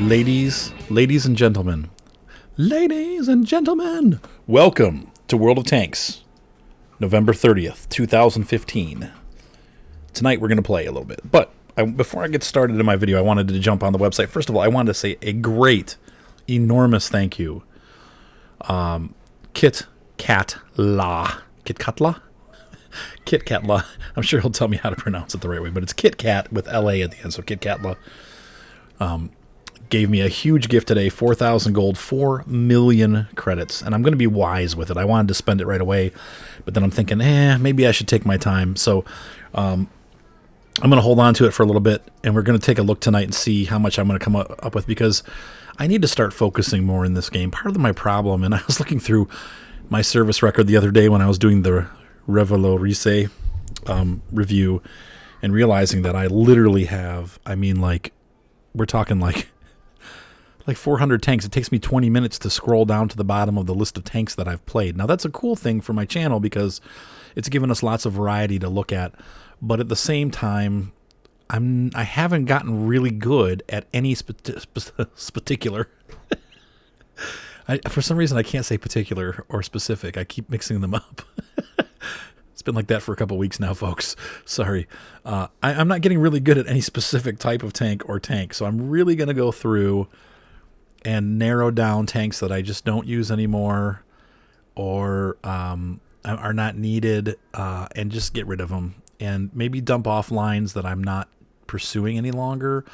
Ladies and gentlemen, welcome to World of Tanks, November 30th, 2015. Tonight we're going to play a little bit, but before I get started in my video, I wanted to jump on the website. First of all, I wanted to say a great, enormous thank you. KitKatla. I'm sure he'll tell me how to pronounce it the right way, but it's KitKat with LA at the end, so KitKatla. Gave me a huge gift today, 4,000 gold, 4 million credits, and I'm going to be wise with it. I wanted to spend it right away, but then I'm thinking, maybe I should take my time. So I'm going to hold on to it for a little bit, and we're going to take a look tonight and see how much I'm going to come up with, because I need to start focusing more in this game. Part of my problem, and I was looking through my service record the other day when I was doing the Revolurise review and realizing that I literally have, we're talking like 400 tanks. It takes me 20 minutes to scroll down to the bottom of the list of tanks that I've played. Now, that's a cool thing for my channel because it's given us lots of variety to look at. But at the same time, I haven't gotten really good at any particular. For some reason, I can't say particular or specific. I keep mixing them up. It's been like that for a couple weeks now, folks. Sorry. I'm not getting really good at any specific type of tank or tank. So I'm really going to go through and narrow down tanks that I just don't use anymore or are not needed, and just get rid of them and maybe dump off lines that I'm not pursuing any longer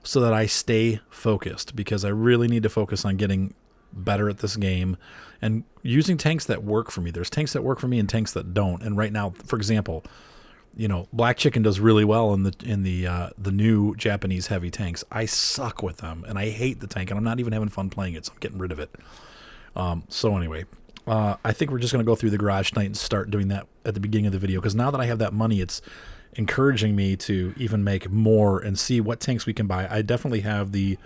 so that I stay focused, because I really need to focus on getting better at this game and using tanks that work for me. There's tanks that work for me and tanks that don't. And right now, for example, Black Chicken does really well in the new Japanese heavy tanks. I suck with them, and I hate the tank, and I'm not even having fun playing it, so I'm getting rid of it. So anyway, I think we're just going to go through the garage tonight and start doing that at the beginning of the video, because now that I have that money, it's encouraging me to even make more and see what tanks we can buy. I definitely have the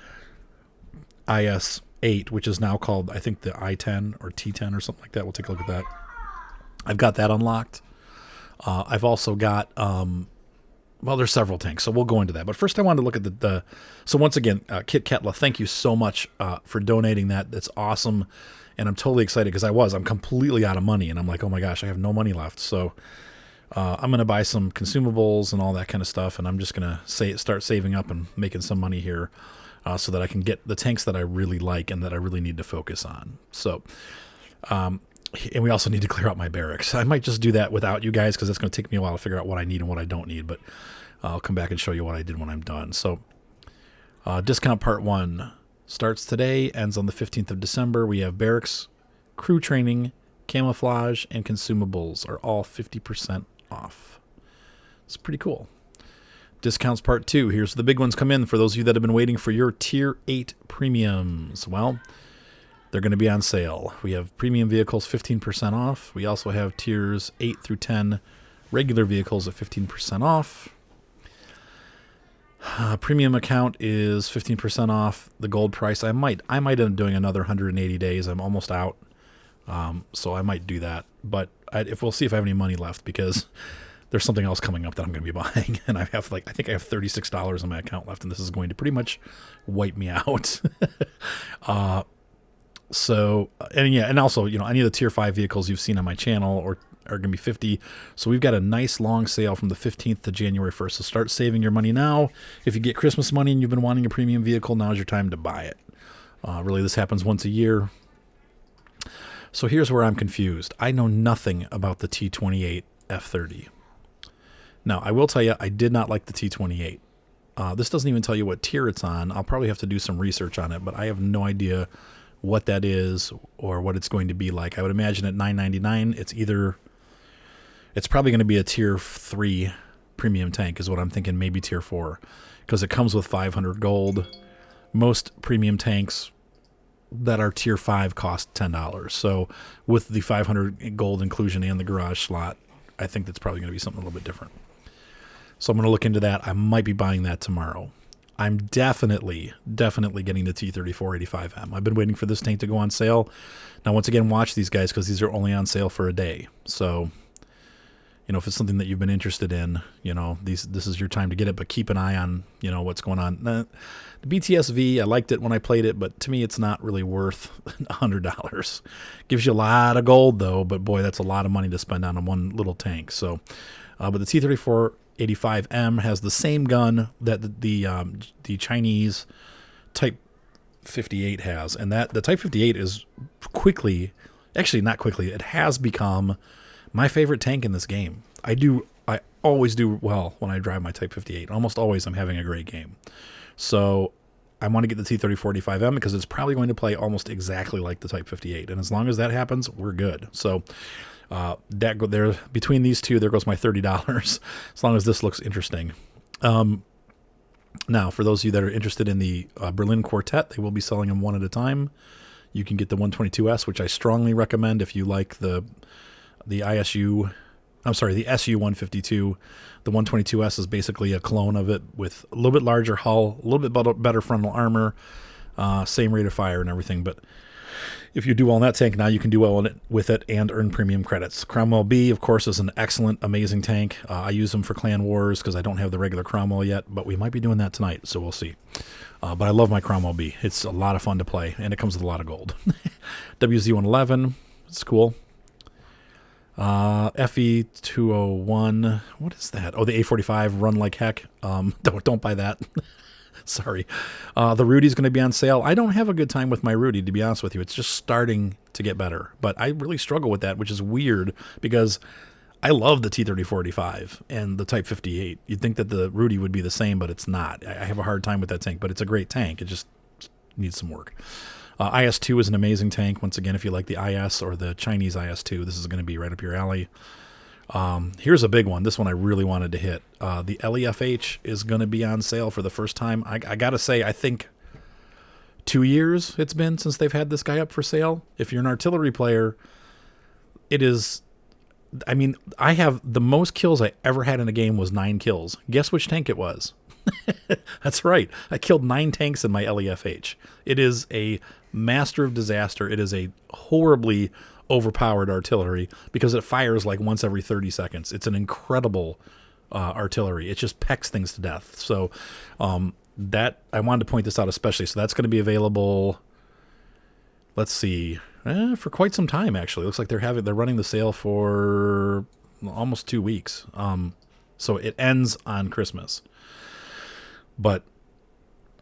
IS-8, which is now called, I think, the I-10 or T-10 or something like that. We'll take a look at that. I've got that unlocked. I've also got, there's several tanks, so we'll go into that. But first I wanted to look at so once again, KitKatla, thank you so much for donating that. That's awesome, and I'm totally excited because I'm completely out of money, and I'm like, oh my gosh, I have no money left. So I'm going to buy some consumables and all that kind of stuff, and I'm just going to start saving up and making some money here so that I can get the tanks that I really like and that I really need to focus on. So and we also need to clear out my barracks. I might just do that without you guys because it's going to take me a while to figure out what I need and what I don't need, but I'll come back and show you what I did when I'm done. So discount part 1 starts today, ends on the 15th of December. We have barracks, crew training, camouflage, and consumables are all 50% off. It's pretty cool. Discounts part 2. Here's the big ones come in for those of you that have been waiting for your Tier 8 premiums. Well, they're going to be on sale. We have premium vehicles 15% off. We also have tiers 8 through 10 regular vehicles at 15% off. Premium account is 15% off. The gold price, I might end up doing another 180 days. I'm almost out, so I might do that. But we'll see if I have any money left, because there's something else coming up that I'm going to be buying, and I think I have $36 on my account left, and this is going to pretty much wipe me out. So, and also, any of the Tier 5 vehicles you've seen on my channel are going to be 50. So we've got a nice long sale from the 15th to January 1st. So start saving your money now. If you get Christmas money and you've been wanting a premium vehicle, now's your time to buy it. Really, this happens once a year. So here's where I'm confused. I know nothing about the T28 F30. Now, I will tell you, I did not like the T28. This doesn't even tell you what tier it's on. I'll probably have to do some research on it, but I have no idea what that is or what it's going to be like. I would imagine at $9.99, it's probably going to be a Tier 3 premium tank is what I'm thinking, maybe Tier 4, because it comes with 500 gold. Most premium tanks that are Tier 5 cost $10. So with the 500 gold inclusion and the garage slot, I think that's probably going to be something a little bit different. So I'm going to look into that. I might be buying that tomorrow. I'm definitely getting the T-3485M. I've been waiting for this tank to go on sale. Now, once again, watch these guys because these are only on sale for a day. So, you know, if it's something that you've been interested in, you know, this is your time to get it, but keep an eye on, you know, what's going on. The BTSV, I liked it when I played it, but to me, it's not really worth $100. Gives you a lot of gold, though, but boy, that's a lot of money to spend on one little tank. So, but the T-34-85M has the same gun that the Chinese Type 58 has, and that the Type 58 is quickly, actually not quickly, it has become my favorite tank in this game. I always do well when I drive my Type 58. Almost always I'm having a great game. So I want to get the T-34-85M because it's probably going to play almost exactly like the Type 58. And as long as that happens, we're good. So there, between these two, there goes my $30, as long as this looks interesting. Now, for those of you that are interested in the Berlin Quartet, they will be selling them one at a time. You can get the 122S, which I strongly recommend if you like the SU-152. The 122S is basically a clone of it with a little bit larger hull, a little bit better frontal armor, same rate of fire and everything. But if you do well in that tank, now you can do well with it and earn premium credits. Cromwell B, of course, is an excellent, amazing tank. I use them for Clan Wars because I don't have the regular Cromwell yet, but we might be doing that tonight, so we'll see. But I love my Cromwell B. It's a lot of fun to play, and it comes with a lot of gold. WZ-111, it's cool. FE-201, what is that? Oh, the A45, run like heck. Don't buy that. Sorry. The Rudy's going to be on sale. I don't have a good time with my Rudy, to be honest with you. It's just starting to get better. But I really struggle with that, which is weird because I love the T-34-85 and the Type 58. You'd think that the Rudy would be the same, but it's not. I have a hard time with that tank, but it's a great tank. It just needs some work. IS-2 is an amazing tank. Once again, if you like the IS or the Chinese IS-2, this is going to be right up your alley. Here's a big one. This one I really wanted to hit. The LEFH is going to be on sale for the first time. I got to say, I think 2 years it's been since they've had this guy up for sale. If you're an artillery player, it is... I mean, I have the most kills I ever had in a game was 9 kills. Guess which tank it was? That's right. I killed 9 tanks in my LEFH. It is a master of disaster. It is a horribly overpowered artillery because it fires like once every 30 seconds. It's an incredible artillery. It just pecks things to death. So that I wanted to point this out especially. So that's going to be available, let's see, for quite some time actually. It looks like they're running the sale for almost 2 weeks. So it ends on Christmas. But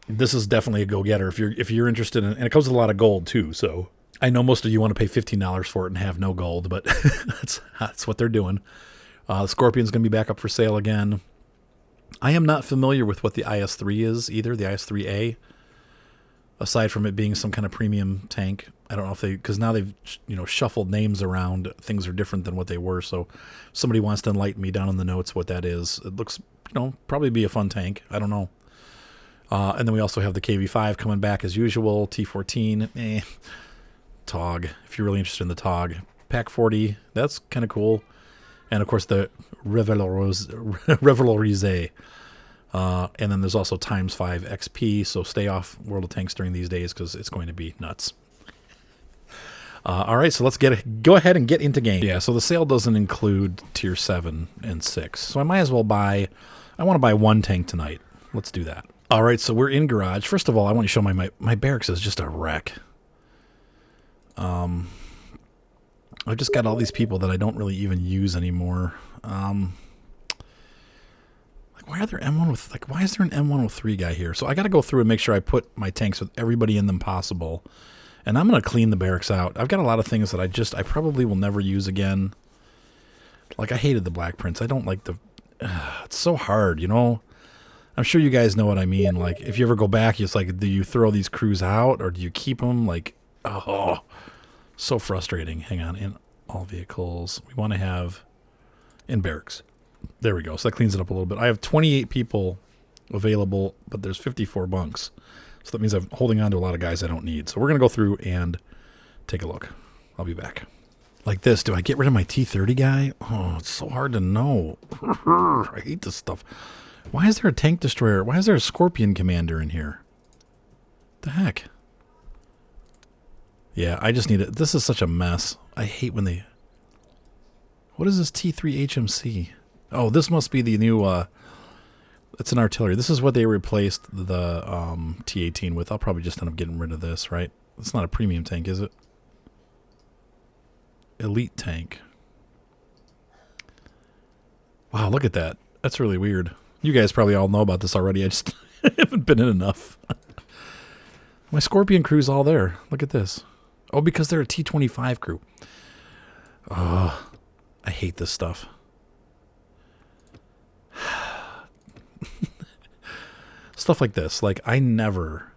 this is definitely a go-getter if you're interested in, and it comes with a lot of gold too. So I know most of you want to pay $15 for it and have no gold, but that's what they're doing. The Scorpion's going to be back up for sale again. I am not familiar with what the IS-3 is either, the IS-3A, aside from it being some kind of premium tank. I don't know if because now they've shuffled names around. Things are different than what they were. So if somebody wants to enlighten me down in the notes what that is. It looks, probably be a fun tank. I don't know. And then we also have the KV-5 coming back as usual. T-14, TOG, if you're really interested in the TOG. PAC-40, that's kind of cool. And, of course, the Revelorise. And then there's also times 5 XP, so stay off World of Tanks during these days because it's going to be nuts. All right, so let's go ahead and get into game. Yeah, so the sale doesn't include Tier 7 and 6, so I might as well I want to buy one tank tonight. Let's do that. All right, so we're in garage. First of all, I want to show my barracks is just a wreck. I've just got all these people that I don't really even use anymore. Why is there an M103 guy here? So I got to go through and make sure I put my tanks with everybody in them possible. And I'm going to clean the barracks out. I've got a lot of things that I probably will never use again. Like I hated the Black Prince. I don't like it's so hard, I'm sure you guys know what I mean. Like if you ever go back, it's like, do you throw these crews out or do you keep them? Like, oh, so frustrating. Hang on. In all vehicles, we want to have in barracks. There we go. So that cleans it up a little bit. I have 28 people available, but there's 54 bunks. So that means I'm holding on to a lot of guys I don't need. So we're going to go through and take a look. I'll be back. Like this. Do I get rid of my T-30 guy? Oh, it's so hard to know. I hate this stuff. Why is there a tank destroyer? Why is there a Scorpion commander in here? The heck? Yeah, I just need it. This is such a mess. I hate when they... What is this T3 HMC? Oh, this must be the new, it's an artillery. This is what they replaced the T18 with. I'll probably just end up getting rid of this, right? It's not a premium tank, is it? Elite tank. Wow, look at that. That's really weird. You guys probably all know about this already. I just haven't been in enough. My Scorpion crew's all there. Look at this. Oh, because they're a T25 crew. Oh, I hate this stuff. Stuff like this. Like, I never,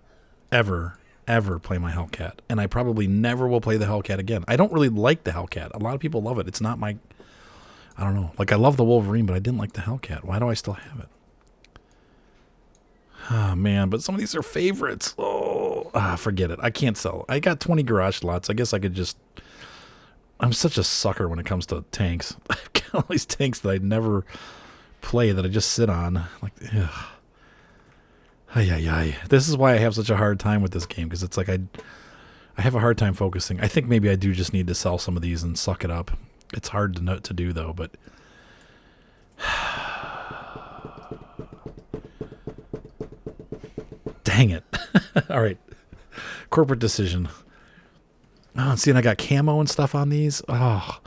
ever, ever play my Hellcat. And I probably never will play the Hellcat again. I don't really like the Hellcat. A lot of people love it. It's not my... I don't know. Like, I love the Wolverine, but I didn't like the Hellcat. Why do I still have it? Ah, man. But some of these are favorites. Oh, forget it. I can't sell. I got 20 garage slots. I guess I could just... I'm such a sucker when it comes to tanks. I've got all these tanks that I never play that I just sit on. Like, ugh. Ay. This is why I have such a hard time with this game, because it's like I have a hard time focusing. I think maybe I do just need to sell some of these and suck it up. It's hard to do, though, but... Dang it. All right. Corporate decision. Oh, see, and I got camo and stuff on these. Oh.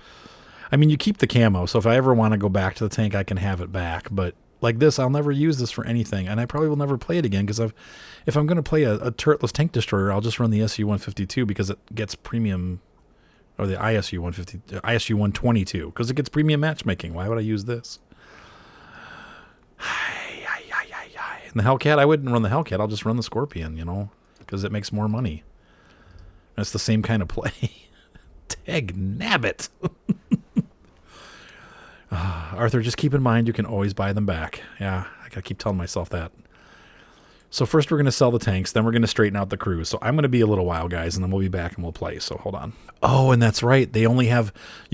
I mean, you keep the camo, so if I ever want to go back to the tank, I can have it back, but... Like this, I'll never use this for anything, and I probably will never play it again, because if I'm going to play a turretless tank destroyer, I'll just run the SU-152 because it gets premium, or the ISU-122, because it gets premium matchmaking. Why would I use this? And the Hellcat, I wouldn't run the Hellcat. I'll just run the Scorpion, you know, because it makes more money. And it's the same kind of play. Dag nabbit. Arthur, just keep in mind you can always buy them back. Yeah, I gotta keep telling myself that. So first we're going to sell the tanks, then we're going to straighten out the crew. So I'm going to be a little while, guys, and then we'll be back and we'll play. So hold on. Oh, and that's right. You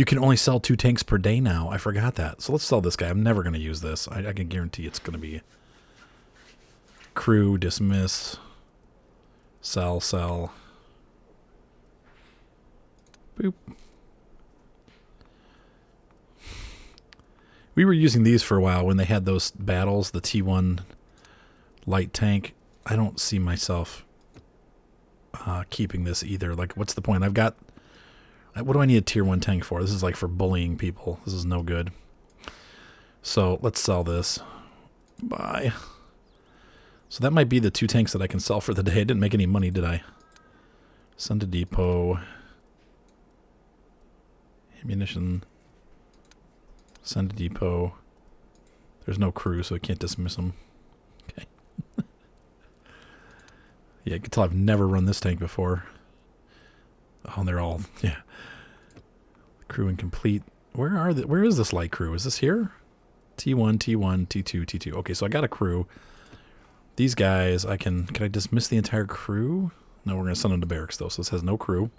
can only sell 2 tanks per day now. I forgot that. So let's sell this guy. I'm never going to use this. I can guarantee it's going to be crew, dismiss, sell. Boop. We were using these for a while when they had those battles, the T1 light tank. I don't see myself keeping this either. Like, what's the point? What do I need a tier 1 tank for? This is like for bullying people. This is no good. So let's sell this. Bye. So that might be the 2 tanks that I can sell for the day. I didn't make any money, did I? Send to depot. Ammunition. Send to depot. There's no crew, so I can't dismiss them. Okay. Yeah, you can tell I've never run this tank before. Oh, and they're all, yeah. Crew incomplete. Where is this light crew? Is this here? T1, T1, T2, T2. Okay, so I got a crew. These guys, can I dismiss the entire crew? No, we're going to send them to barracks, though, so this has no crew.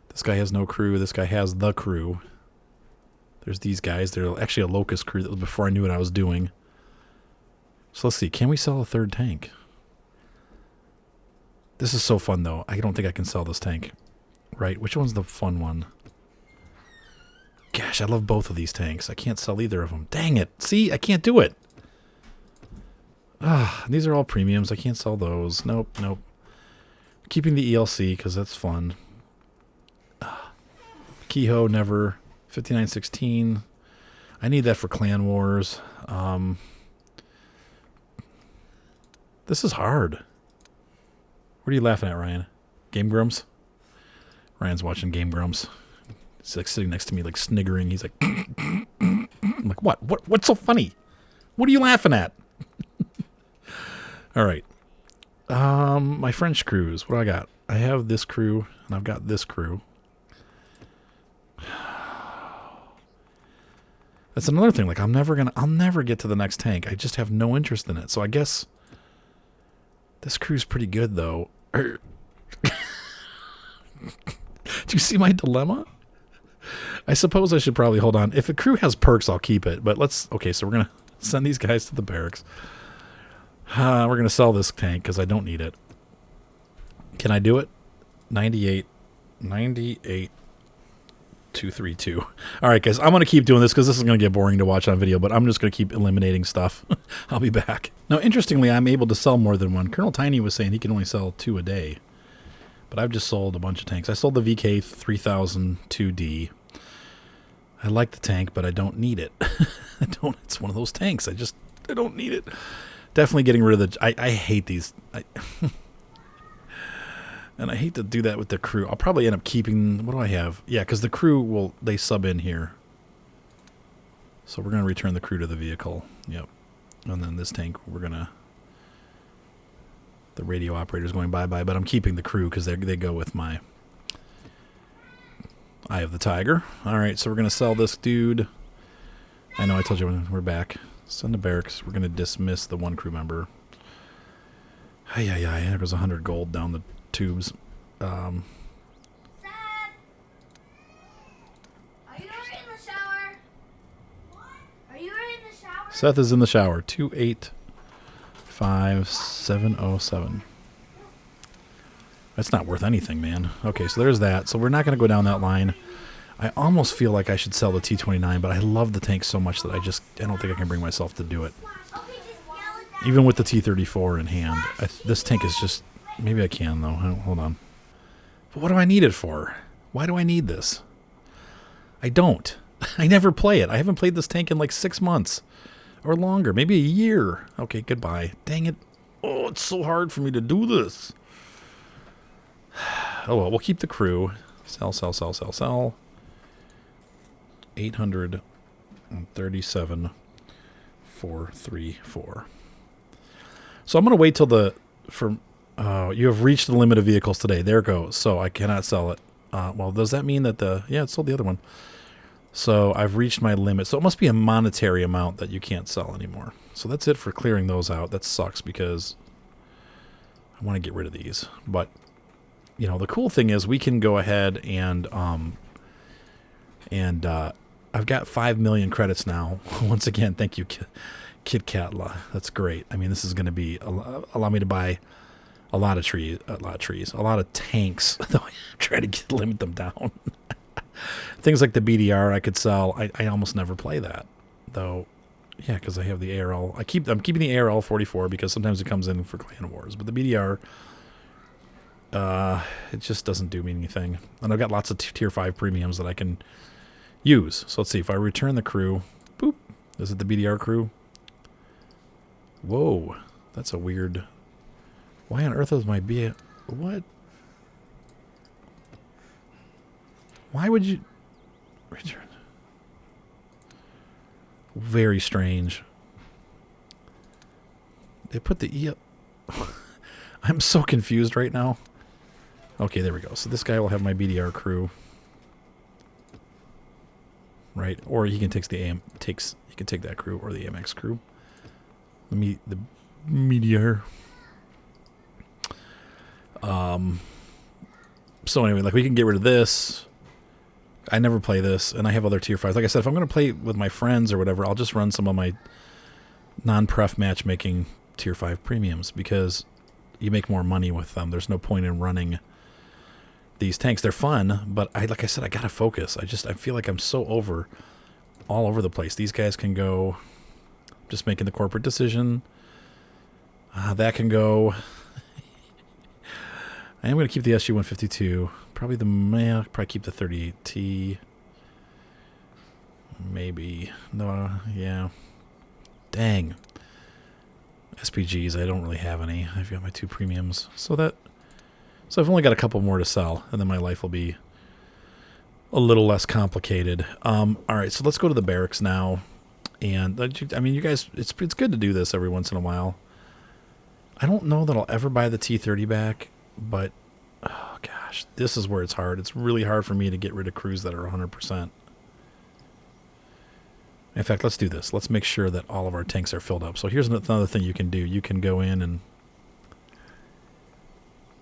This guy has no crew. This guy has the crew. There's these guys. They're actually a Locust crew. That was before I knew what I was doing. So let's see. Can we sell a 3rd tank? This is so fun, though. I don't think I can sell this tank. Right? Which one's the fun one? Gosh, I love both of these tanks. I can't sell either of them. Dang it. See? I can't do it. These are all premiums. I can't sell those. Nope. Keeping the ELC because that's fun. Kehoe, never. 5916. I need that for Clan Wars. This is hard. What are you laughing at, Ryan? Game Grumps? Ryan's watching Game Grumps. He's like sitting next to me, like sniggering. He's like, I'm like, what? What's so funny? What are you laughing at? All right. My French crews. What do I got? I have this crew, and I've got this crew. That's another thing. Like, I'll never get to the next tank. I just have no interest in it. So I guess this crew's pretty good, though. Do you see my dilemma? I suppose I should probably hold on. If a crew has perks, I'll keep it. But okay, so we're going to send these guys to the barracks. We're going to sell this tank because I don't need it. Can I do it? 98. 232. All right, guys, I'm going to keep doing this because this is going to get boring to watch on video, but I'm just going to keep eliminating stuff. I'll be back. Now, interestingly, I'm able to sell more than one. Colonel Tiny was saying he can only sell 2 a day, but I've just sold a bunch of tanks. I sold the VK 3000 2D. I like the tank, but I don't need it. It's one of those tanks. I don't need it. Definitely getting rid of the... I hate these. And I hate to do that with the crew. I'll probably end up keeping... What do I have? Yeah, because the crew they sub in here. So we're going to return the crew to the vehicle. Yep. And then this tank, we're going to... The radio operator's going bye-bye, but I'm keeping the crew because they go with my... Eye of the Tiger. Alright, so we're going to sell this dude. I know I told you we're back. Send to barracks. We're going to dismiss the one crew member. Ay. There goes 100 gold down the tubes. Seth! Are you already in the shower? What? Are you already in the shower? Seth is in the shower. 285707. That's not worth anything, man. Okay, so there's that. So we're not going to go down that line. I almost feel like I should sell the T-29, but I love the tank so much that I don't think I can bring myself to do it. Even with the T-34 in hand. This tank is just... Maybe I can, though. Hold on. But what do I need it for? Why do I need this? I don't. I never play it. I haven't played this tank in like 6 months. Or longer. Maybe a year. Okay, goodbye. Dang it. Oh, it's so hard for me to do this. Oh, well, we'll keep the crew. Sell. 837,434. So I'm going to wait till you have reached the limit of vehicles today. There it goes. So I cannot sell it. Well, does that mean that it sold the other one. So I've reached my limit. So it must be a monetary amount that you can't sell anymore. So that's it for clearing those out. That sucks because I want to get rid of these. But, you know, the cool thing is we can go ahead and I've got 5 million credits now. Once again, thank you, Kit Katla. That's great. I mean, this is going to be allow me to buy a lot of tanks. Though I try to limit them down. Things like the BDR I could sell. I almost never play that, though. Yeah, because I have the ARL. I'm keeping the ARL 44 because sometimes it comes in for clan wars. But the BDR, it just doesn't do me anything. And I've got lots of tier 5 premiums that I can use. So let's see if I return the crew. Boop. Is it the BDR crew? Whoa, that's a weird. Why on earth is my what? Why would you return? Very strange. They put the E up. I'm so confused right now. Okay, there we go. So this guy will have my BDR crew. Right? Or he can take he can take that crew or the AMX crew. The Meteor. So anyway, like we can get rid of this. I never play this, and I have other tier 5s. Like I said, if I'm going to play with my friends or whatever, I'll just run some of my non-pref matchmaking tier 5 premiums because you make more money with them. There's no point in running these tanks. They're fun, but like I said, I got to focus. I feel like I'm so all over the place. These guys can go just making the corporate decision. That can go. I am going to keep the SG-152. Probably probably keep the 38T. Maybe. No, yeah. Dang. SPGs, I don't really have any. I've got my 2 premiums. So I've only got a couple more to sell, and then my life will be a little less complicated. All right, so let's go to the barracks now. And, I mean, you guys, it's good to do this every once in a while. I don't know that I'll ever buy the T-30 back, but, oh gosh, this is where it's hard. It's really hard for me to get rid of crews that are 100%. In fact, let's do this. Let's make sure that all of our tanks are filled up. So here's another thing you can do. You can go in and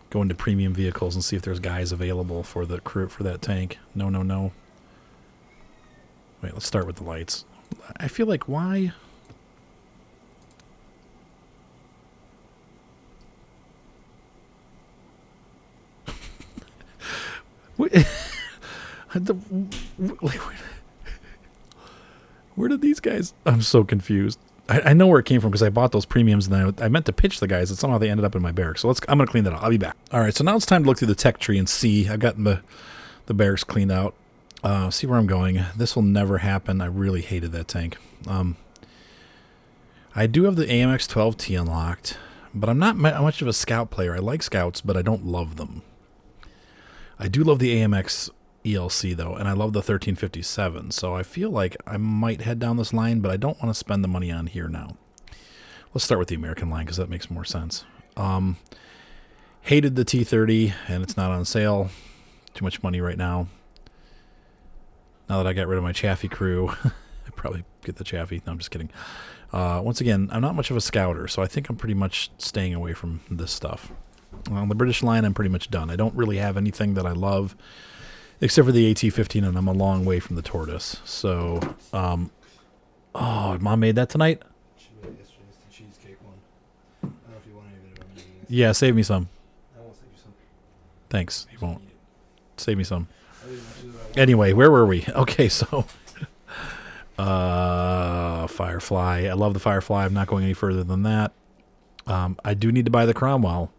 go into premium vehicles and see if there's guys available for the crew for that tank. No. Wait, let's start with the lights. I feel like why... Like, where did these guys? I'm so confused. I know where it came from because I bought those premiums and I meant to pitch the guys and somehow they ended up in my barracks. So I'm going to clean that up. I'll be back. All right, so now it's time to look through the tech tree and see. I've gotten the barracks cleaned out. See where I'm going. This will never happen. I really hated that tank. I do have the AMX-12T unlocked, but I'm not much of a scout player. I like scouts, but I don't love them. I do love the AMX ELC, though, and I love the 1357, so I feel like I might head down this line, but I don't want to spend the money on here now. Let's start with the American line, because that makes more sense. Hated the T30, and it's not on sale. Too much money right now. Now that I got rid of my Chaffee crew, I probably get the Chaffee. No, I'm just kidding. Once again, I'm not much of a scouter, so I think I'm pretty much staying away from this stuff. On the British line, I'm pretty much done. I don't really have anything that I love, except for the AT-15, and I'm a long way from the Tortoise. So, oh, Mom made that tonight? She made it yesterday. It's the cheesecake one. I don't know if you want any of it. I'm eating it. Yeah, save me some. I won't save you some. Thanks. You won't. Eat it. Save me some. I'll eat as much as I want. Anyway, where were we? Okay, so Firefly. I love the Firefly. I'm not going any further than that. I do need to buy the Cromwell,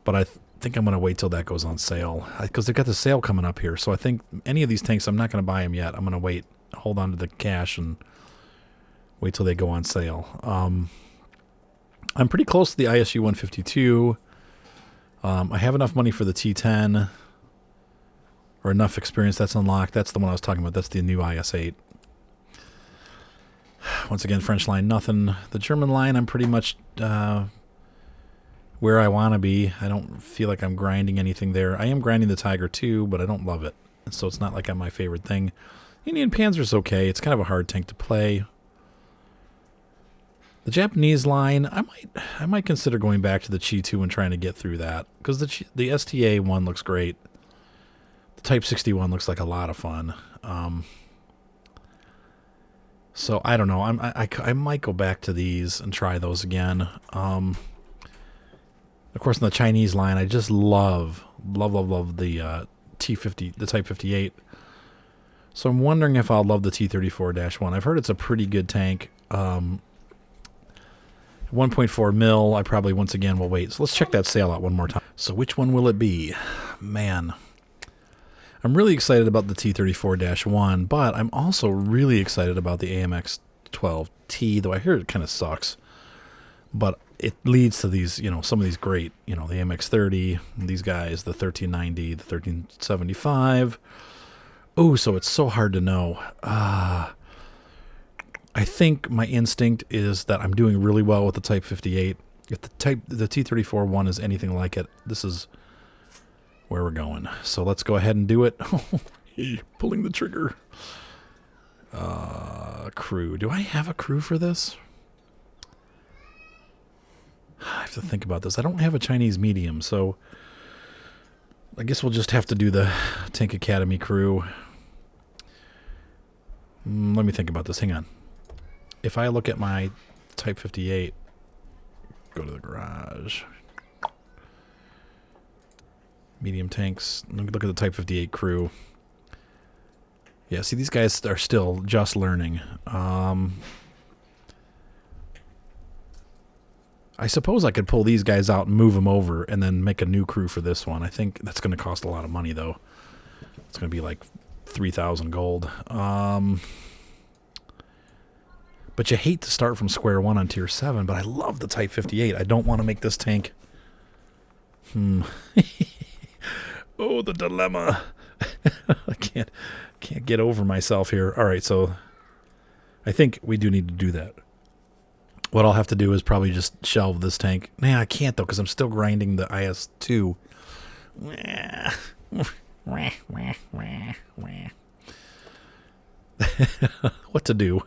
but I think I'm going to wait till that goes on sale because they've got the sale coming up here. So I think any of these tanks, I'm not going to buy them yet. I'm going to wait, hold on to the cash, and wait till they go on sale. I'm pretty close to the ISU 152. I have enough money for the T10. Or enough experience that's unlocked. That's the one I was talking about. That's the new IS-8. Once again, French line, nothing. The German line, I'm pretty much where I want to be. I don't feel like I'm grinding anything there. I am grinding the Tiger too, but I don't love it. And so it's not like I'm my favorite thing. Indian Panzer's okay. It's kind of a hard tank to play. The Japanese line, I might consider going back to the Chi 2 and trying to get through that. Because the STA one looks great. The Type 61 looks like a lot of fun. So I don't know. I might go back to these and try those again. Of course, in the Chinese line, I just love the T50, the Type 58. So I'm wondering if I'll love the T34-1. I've heard it's a pretty good tank. 1.4 mil. I probably once again will wait. So let's check that sale out one more time. So which one will it be? Man. I'm really excited about the T34-1, but I'm also really excited about the AMX-12T, though I hear it kind of sucks. But it leads to these, some of these great, the AMX-30, these guys, the 1390, the 1375. Oh, so it's so hard to know. I think my instinct is that I'm doing really well with the Type 58. If the T34-1 is anything like it, this is where we're going. So let's go ahead and do it. Pulling the trigger. Crew. Do I have a crew for this? I have to think about this. I don't have a Chinese medium, so I guess we'll just have to do the Tank Academy crew. Let me think about this. Hang on. If I look at my Type 58, go to the garage. Medium tanks. Look at the Type 58 crew. Yeah, see, these guys are still just learning. I suppose I could pull these guys out and move them over and then make a new crew for this one. I think that's going to cost a lot of money, though. It's going to be like 3,000 gold. But you hate to start from square one on tier 7, but I love the Type 58. I don't want to make this tank. Oh, the dilemma. I can't get over myself here. All right, so I think we do need to do that. What I'll have to do is probably just shelve this tank. Nah, I can't, though, because I'm still grinding the IS-2. What to do?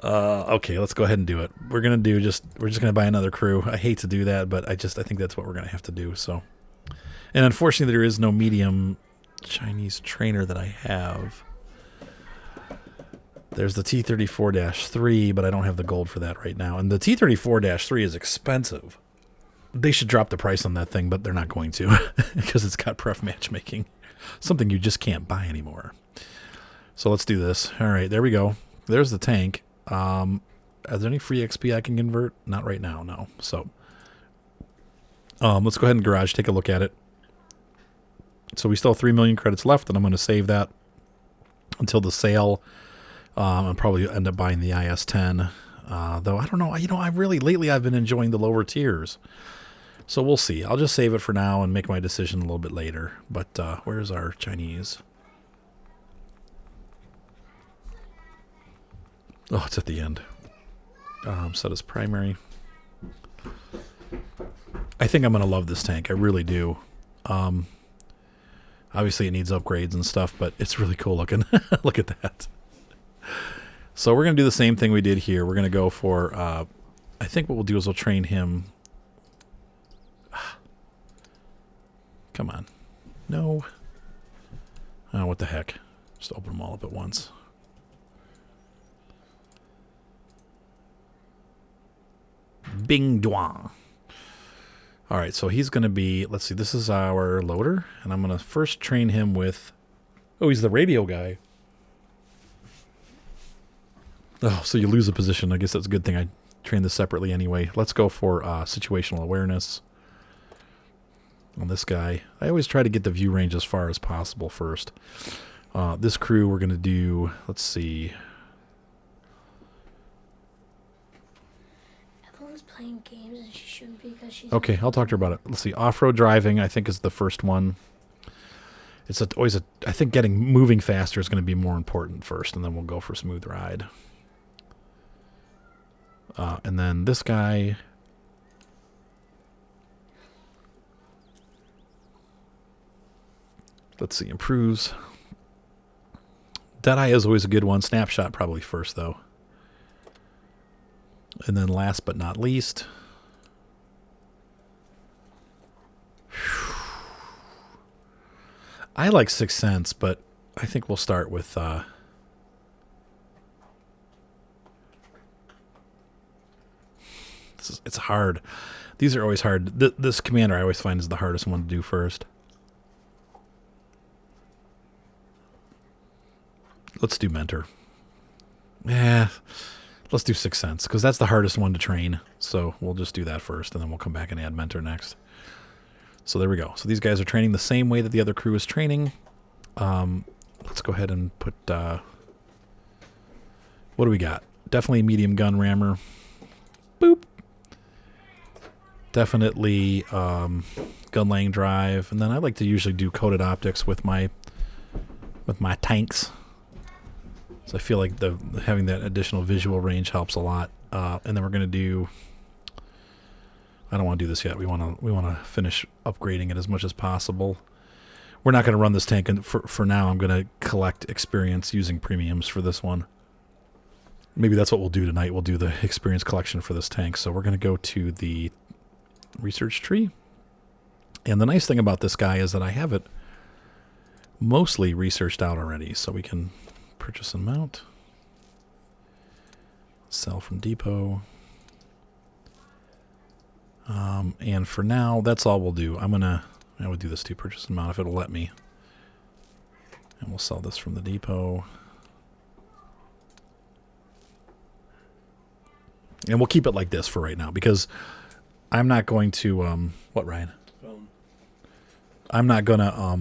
Okay, let's go ahead and do it. We're just gonna buy another crew. I hate to do that, but I think that's what we're gonna have to do. So, and unfortunately, there is no medium Chinese trainer that I have. There's the T34-3, but I don't have the gold for that right now. And the T34-3 is expensive. They should drop the price on that thing, but they're not going to because it's got pref matchmaking, something you just can't buy anymore. So let's do this. All right, there we go. There's the tank. Are there any free XP I can convert? Not right now, no. So let's go ahead and garage, take a look at it. So we still have 3 million credits left, and I'm going to save that until the sale. I'll probably end up buying the IS-10, though I don't know. I really, lately I've been enjoying the lower tiers. So we'll see. I'll just save it for now and make my decision a little bit later. But where's our Chinese? Oh, it's at the end. Set as primary. I think I'm going to love this tank. I really do. Obviously, it needs upgrades and stuff, but it's really cool looking. Look at that. So we're going to do the same thing we did here. We're going to go for... I think what we'll do is we'll train him... Come on. No. Oh, what the heck. Just open them all up at once. Bing Duan. All right, so he's going to be, let's see, this is our loader, and I'm going to first train him with, oh, he's the radio guy. Oh, so you lose a position. I guess that's a good thing. I trained this separately anyway. Let's go for situational awareness on this guy. I always try to get the view range as far as possible first. This crew we're going to do, let's see. Evelyn's playing games and she shouldn't be because she's... Okay, I'll talk to her about it. Let's see. Off-road driving, I think, is the first one. It's always a... I think moving faster is going to be more important first, and then we'll go for smooth ride. And then this guy... Let's see. Improves. Deadeye is always a good one. Snapshot probably first, though. And then last but not least... I like Sixth Sense, but I think we'll start with it's hard. These are always hard. This commander I always find is the hardest one to do first. Let's do Mentor. Yeah, let's do Sixth Sense because that's the hardest one to train. So we'll just do that first, and then we'll come back and add Mentor next. So there we go. So these guys are training the same way that the other crew is training. Let's go ahead and put... what do we got? Definitely medium gun rammer. Boop. Definitely gun laying drive. And then I like to usually do coated optics with my tanks. So I feel like having that additional visual range helps a lot. And then we're going to do... I don't want to do this yet. We want to finish upgrading it as much as possible. We're not going to run this tank, and for now I'm going to collect experience using premiums for this one. Maybe that's what we'll do tonight. We'll do the experience collection for this tank. So we're going to go to the research tree. And the nice thing about this guy is that I have it mostly researched out already. So we can purchase and mount. Sell from depot. And for now, that's all we'll do. I would do this too, purchase and mount if it'll let me. And we'll sell this from the depot. And we'll keep it like this for right now because I'm not going to, what, Ryan? I'm not going to,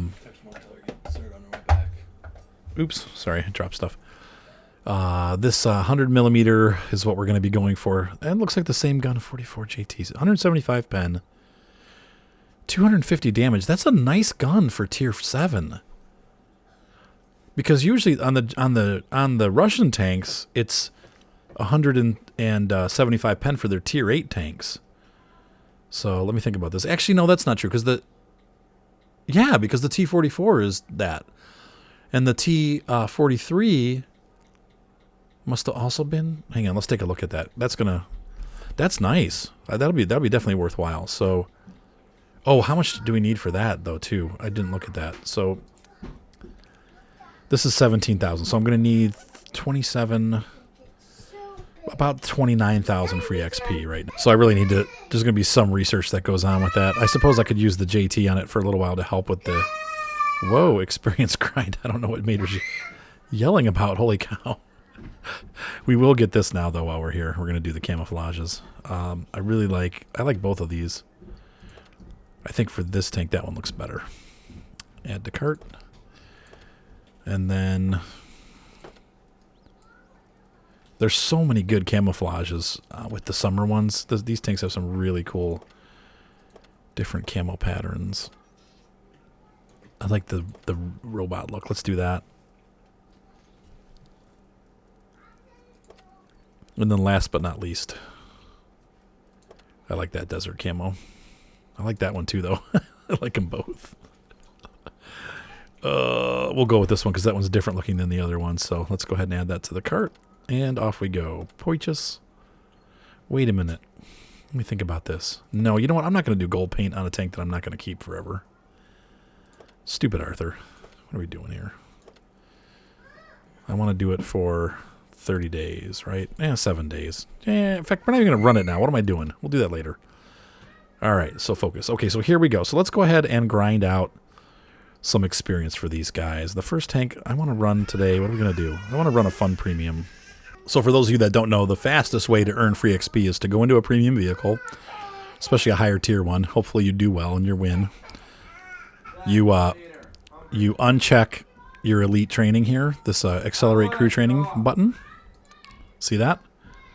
oops, sorry, I dropped stuff. This 100 millimeter is what we're going to be going for. And it looks like the same gun, 44 JTs. 175 pen. 250 damage. That's a nice gun for tier 7. Because usually on the Russian tanks, it's 175 pen for their tier 8 tanks. So let me think about this. Actually, no, that's not true. Because the T-44 is that. And the T-43... must have also been. Hang on, let's take a look at that. That's nice. That'll be definitely worthwhile. So, oh, how much do we need for that though? Too, I didn't look at that. So, this is 17,000. So I'm gonna need 27, about 29,000 free XP right now. So I really need to, there's going to be some research that goes on with that. I suppose I could use the JT on it for a little while to help with the, whoa, experience grind. I don't know what Mater's yelling about. Holy cow. We will get this now, though, while we're here. We're going to do the camouflages. I like both of these. I think for this tank, that one looks better. Add to cart. And then there's so many good camouflages with the summer ones. These tanks have some really cool different camo patterns. I like the robot look. Let's do that. And then last but not least, I like that desert camo. I like that one too, though. I like them both. We'll go with this one because that one's different looking than the other one. So let's go ahead and add that to the cart. And off we go. Poichus. Wait a minute. Let me think about this. No, you know what? I'm not going to do gold paint on a tank that I'm not going to keep forever. Stupid Arthur. What are we doing here? I want to do it for 30 days, right? 7 days. In fact, we're not even going to run it now. What am I doing? We'll do that later. All right, so focus. Okay, so here we go. So let's go ahead and grind out some experience for these guys. The first tank I want to run today, what are we going to do? I want to run a fun premium. So for those of you that don't know, the fastest way to earn free XP is to go into a premium vehicle, especially a higher tier one. Hopefully you do well in your win. You uncheck your elite training here, this accelerate crew training button. See that?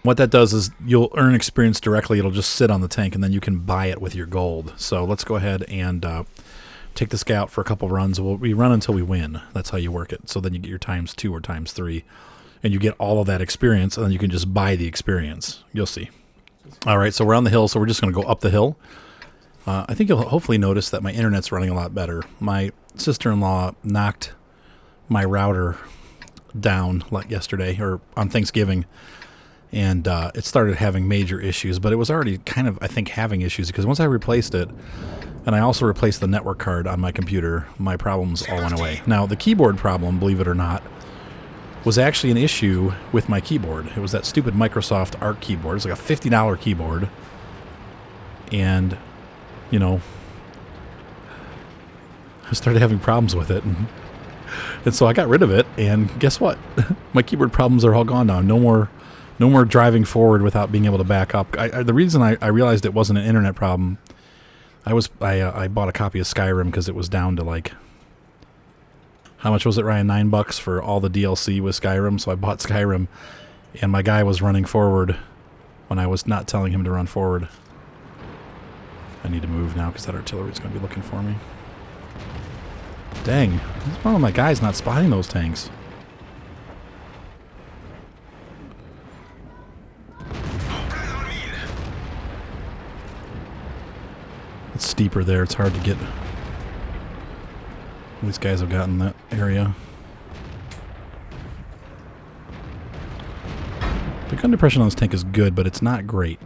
What that does is you'll earn experience directly. It'll just sit on the tank, and then you can buy it with your gold. So let's go ahead and take this guy out for a couple runs. We run until we win. That's how you work it. So then you get your ×2 or ×3, and you get all of that experience, and then you can just buy the experience. You'll see. All right, so we're on the hill, so we're just going to go up the hill. I think you'll hopefully notice that my internet's running a lot better. My sister-in-law knocked my router down like yesterday, or on Thanksgiving, and it started having major issues, but it was already kind of, I think, having issues because once I replaced it, and I also replaced the network card on my computer, my problems all went away. Now, the keyboard problem, believe it or not, was actually an issue with my keyboard. It was that stupid Microsoft Arc keyboard. It's like a $50 keyboard, and, you know, I started having problems with it, and so I got rid of it, and guess what? My keyboard problems are all gone now. No more driving forward without being able to back up. The reason I realized it wasn't an internet problem, I bought a copy of Skyrim because it was down to like, how much was it, Ryan? $9 for all the DLC with Skyrim. So I bought Skyrim, and my guy was running forward when I was not telling him to run forward. I need to move now because that artillery is going to be looking for me. Dang, what's wrong with my guys not spotting those tanks? It's steeper there. It's hard to get. These guys have gotten that area. The gun depression on this tank is good, but it's not great.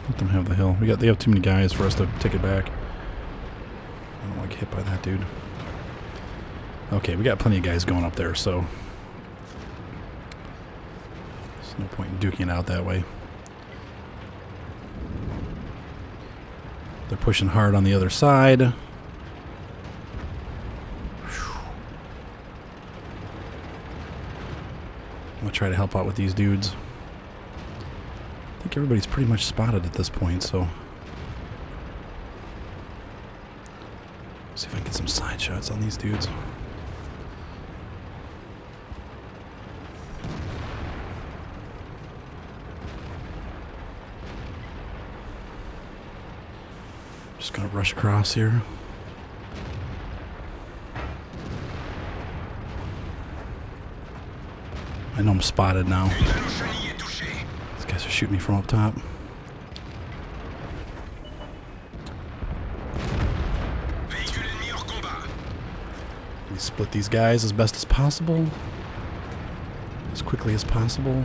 Let them have the hill. They have too many guys for us to take it back. I don't want to get hit by that dude. Okay, we got plenty of guys going up there, so there's no point in duking it out that way. They're pushing hard on the other side. I'm gonna try to help out with these dudes. I think everybody's pretty much spotted at this point, so see if I can get some side shots on these dudes. Just gonna rush across here. I know I'm spotted now. These guys are shooting me from up top. Let me split these guys as best as possible. As quickly as possible.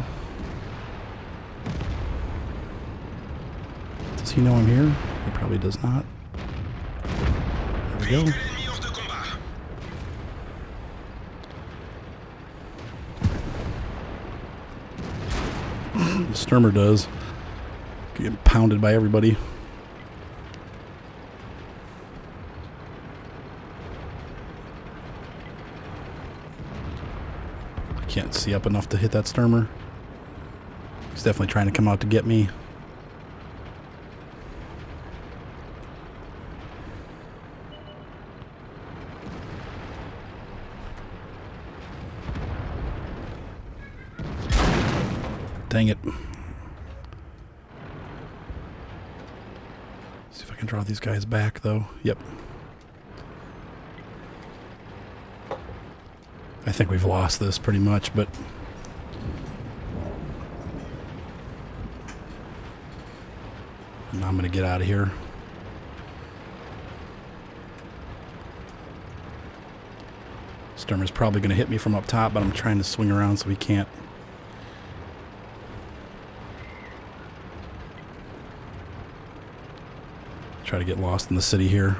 Does he know I'm here? He probably does not. There we go. The Sturmer does. Getting pounded by everybody. I can't see up enough to hit that Sturmer. He's definitely trying to come out to get me. Dang it. See if I can draw these guys back, though. Yep. I think we've lost this pretty much, but... now I'm going to get out of here. Sturmer's probably going to hit me from up top, but I'm trying to swing around so he can't. Try to get lost in the city here.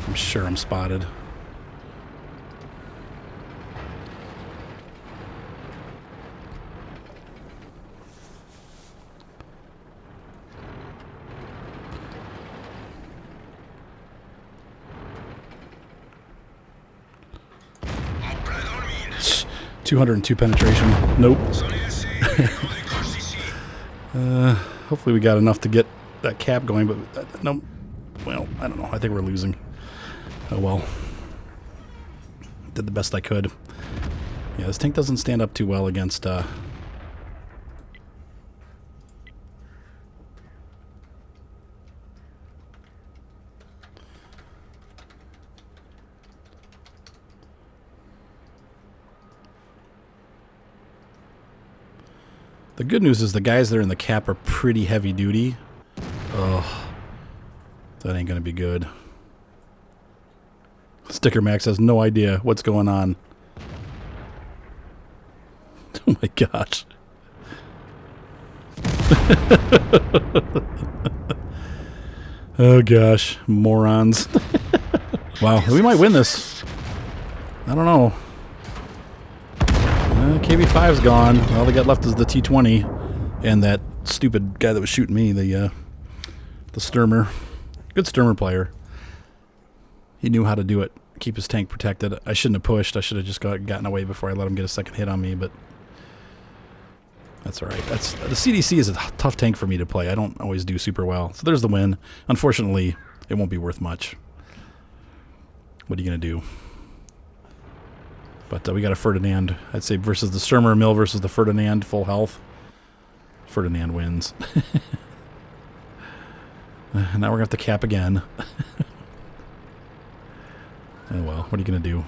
I'm sure I'm spotted. Shh. 202 penetration. Nope. Hopefully we got enough to get that cap going, but no. Well, I don't know. I think we're losing. Oh well. Did the best I could. Yeah, this tank doesn't stand up too well against the good news is the guys that are in the cap are pretty heavy duty. Ugh. That ain't gonna be good. Sticker Max has no idea what's going on. Oh my gosh. Oh gosh, morons. Wow, we might win this. I don't know. KB5's gone. All they got left is the T20 and that stupid guy that was shooting me, the Sturmer. Good Sturmer player. He knew how to do it. Keep his tank protected. I shouldn't have pushed. I should have just gotten away before I let him get a second hit on me, but that's all right. The CDC is a tough tank for me to play. I don't always do super well. So there's the win. Unfortunately, it won't be worth much. What are you going to do? But we got a Ferdinand, I'd say, versus the Sturmer Mill versus the Ferdinand, full health. Ferdinand wins. Now we're going to have to cap again. Oh well, what are you going to do?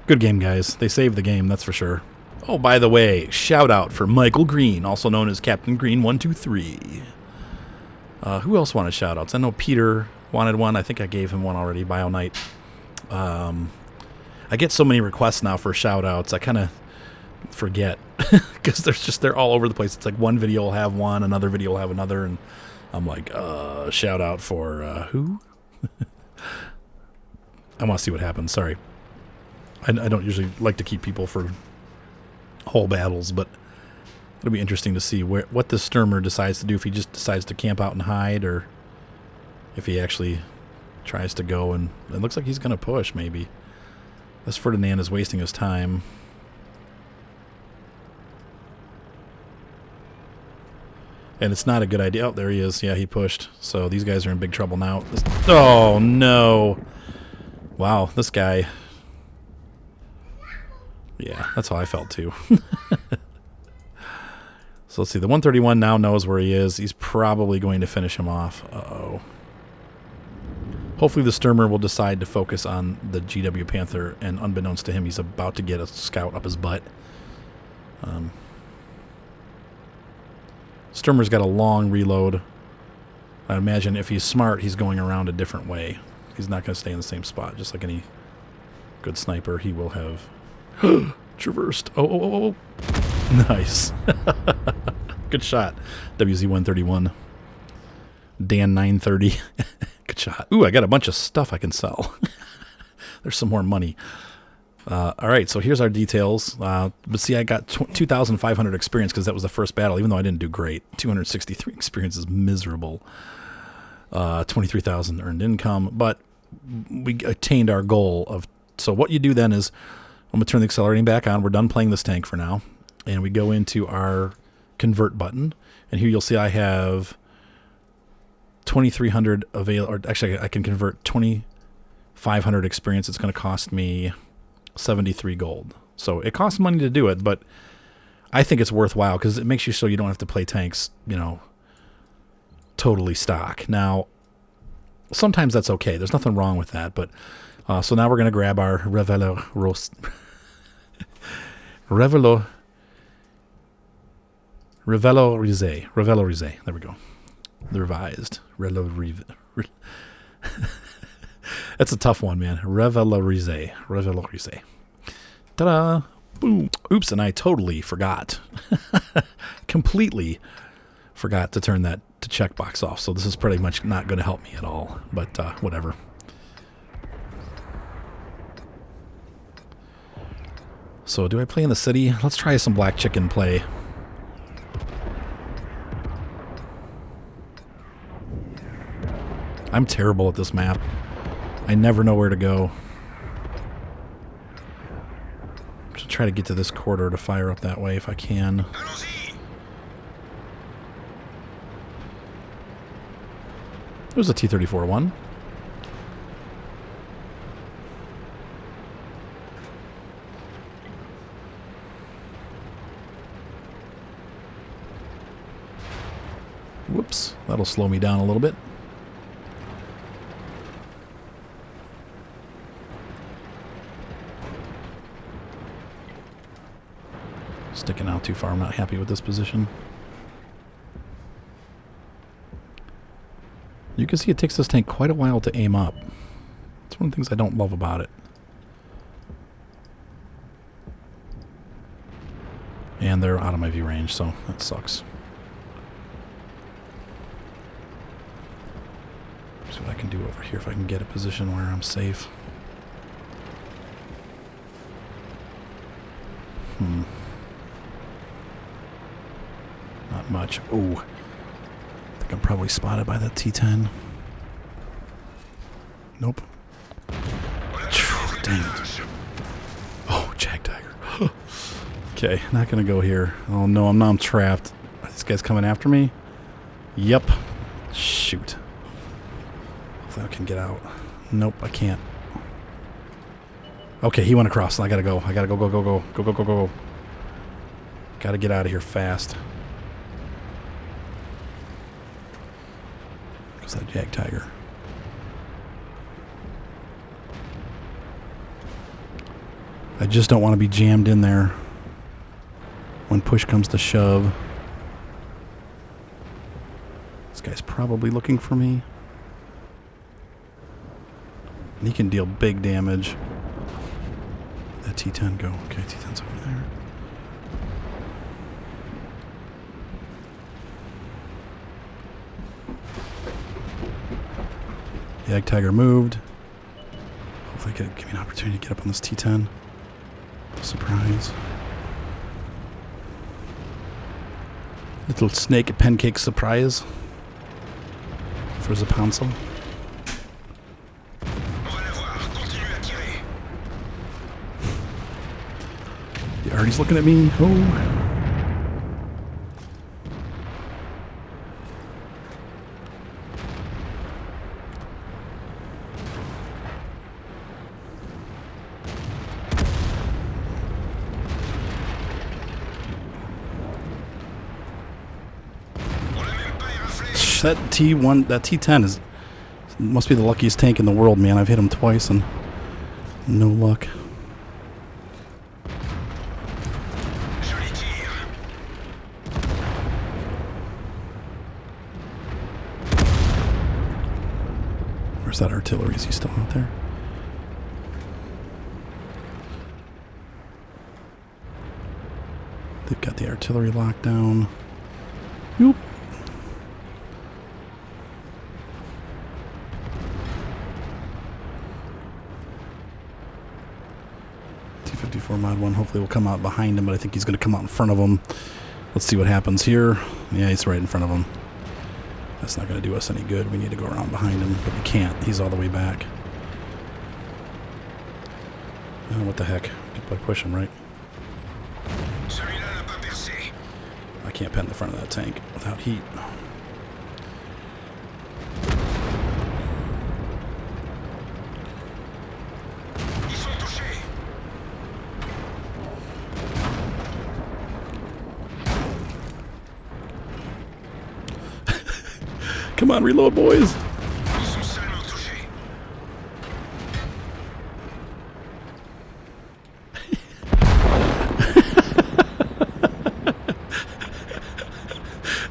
Good game, guys. They saved the game, that's for sure. Oh, by the way, shout out for Michael Green, also known as Captain Green 123. Who else wanted shout outs? I know Peter wanted one. I think I gave him one already, BioKnight. I get so many requests now for shout outs. I kind of forget because they're all over the place. It's like one video will have one, another video will have another, and I'm like, shout out for who? I want to see what happens. Sorry. I don't usually like to keep people for whole battles, but it'll be interesting to see what this Sturmer decides to do, if he just decides to camp out and hide, or if he actually tries to go, and it looks like he's going to push, maybe. This Ferdinand is wasting his time. And it's not a good idea. Oh, there he is. Yeah, he pushed. So these guys are in big trouble now. Oh, no. Wow, this guy. Yeah, that's how I felt, too. So let's see. The 131 now knows where he is. He's probably going to finish him off. Uh-oh. Hopefully the Sturmer will decide to focus on the GW Panther, and unbeknownst to him, he's about to get a scout up his butt. Sturmer's got a long reload. I imagine if he's smart, he's going around a different way. He's not going to stay in the same spot. Just like any good sniper, he will have traversed. Oh. Nice. Good shot. WZ-131. Dan 930. Good shot. Ooh, I got a bunch of stuff I can sell. There's some more money. All right, so here's our details. But see, I got 2,500 experience because that was the first battle, even though I didn't do great. 263 experience is miserable. 23,000 earned income, but we attained our goal of. So what you do then is, I'm going to turn the accelerating back on. We're done playing this tank for now. And we go into our convert button. And here you'll see I have 2,300 available. Or actually, I can convert 2,500 experience. It's going to cost me 73 gold. So it costs money to do it, but I think it's worthwhile because it makes you so you don't have to play tanks, totally stock. Now, sometimes that's okay. There's nothing wrong with that, but so now we're going to grab our Revelo Rize. There we go. The revised. That's a tough one, man. Revelorize. Ta-da! Boom. Oops, and I totally forgot. Completely forgot to turn that to checkbox off. So this is pretty much not going to help me at all. But whatever. So do I play in the city? Let's try some black chicken play. I'm terrible at this map. I never know where to go. I'm going to try to get to this corridor to fire up that way if I can. There's a T-34 one. Whoops, that'll slow me down a little bit. Sticking out too far. I'm not happy with this position. You can see it takes this tank quite a while to aim up. It's one of the things I don't love about it. And they're out of my view range, so that sucks. See what I can do over here if I can get a position where I'm safe. Not much. Oh, I think I'm probably spotted by that T-10. Nope. Dang it. Oh, Jagdtiger. Okay, not gonna go here. Oh no, I'm trapped. Are these guys coming after me? Yep. Shoot. Hopefully I can get out. Nope, I can't. Okay, he went across. I gotta go. I gotta go. Gotta get out of here fast. Goes that Jagdtiger. I just don't want to be jammed in there when push comes to shove. This guy's probably looking for me. And he can deal big damage. That T-10 go. Okay, T-10's over there. Jagdtiger moved. Hopefully I could give me an opportunity to get up on this T-10. Surprise. Little snake pancake surprise for Zapansel. The Artie's looking at me. Oh. That T1, that T10 must be the luckiest tank in the world, man. I've hit him twice and no luck. Where's that artillery? Is he still out there? They've got the artillery locked down. Yoop. odd one. Hopefully we'll come out behind him, but I think he's going to come out in front of him. Let's see what happens here. Yeah, he's right in front of him. That's not going to do us any good. We need to go around behind him, but we can't. He's all the way back. Oh, what the heck? I push him, right? I can't pet in the front of that tank without heat. Come on, reload, boys.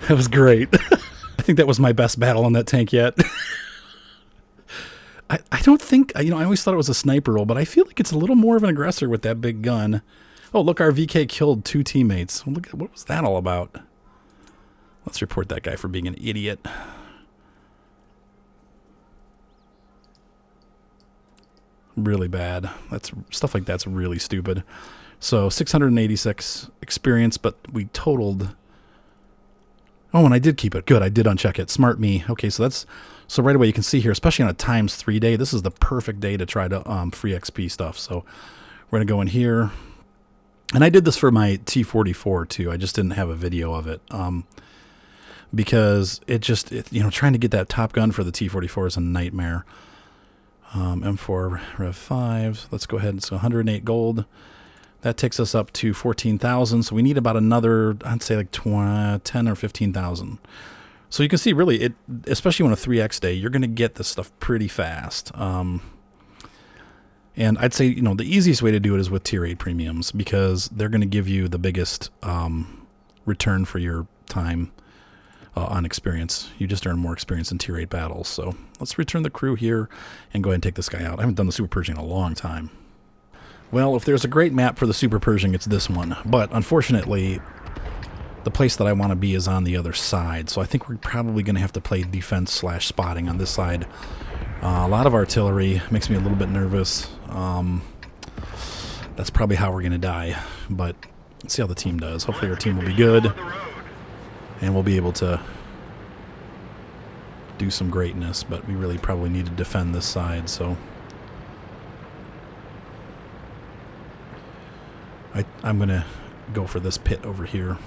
That was great. I think that was my best battle on that tank yet. I don't think, I always thought it was a sniper role, but I feel like it's a little more of an aggressor with that big gun. Oh, look, our VK killed 2 teammates. Well, look, what was that all about? Let's report that guy for being an idiot. Really bad. Stuff like that's really stupid. So 686 experience, but we totaled. Oh, and I did keep it. Good, I did uncheck it. Smart me. Okay, so right away you can see here, especially on a ×3 day, this is the perfect day to try to free XP stuff. So we're gonna go in here, and I did this for my T44 too. I just didn't have a video of it because trying to get that Top Gun for the T44 is a nightmare. M4 Rev 5. Let's go ahead. So 108 gold. That takes us up to 14,000. So we need about another, I'd say like 10 or 15,000. So you can see really, especially on a 3x day, you're going to get this stuff pretty fast. And I'd say, the easiest way to do it is with tier 8 premiums because they're going to give you the biggest return for your time on experience. You just earn more experience in tier 8 battles. So let's return the crew here and go ahead and take this guy out. I haven't done the Super Purging in a long time. Well, if there's a great map for the Super Purging, it's this one. But unfortunately, the place that I want to be is on the other side. So I think we're probably going to have to play defense/spotting on this side. A lot of artillery makes me a little bit nervous. That's probably how we're going to die. But let's see how the team does. Hopefully our team will be good. And we'll be able to do some greatness. But we really probably need to defend this side, so... I'm going to go for this pit over here.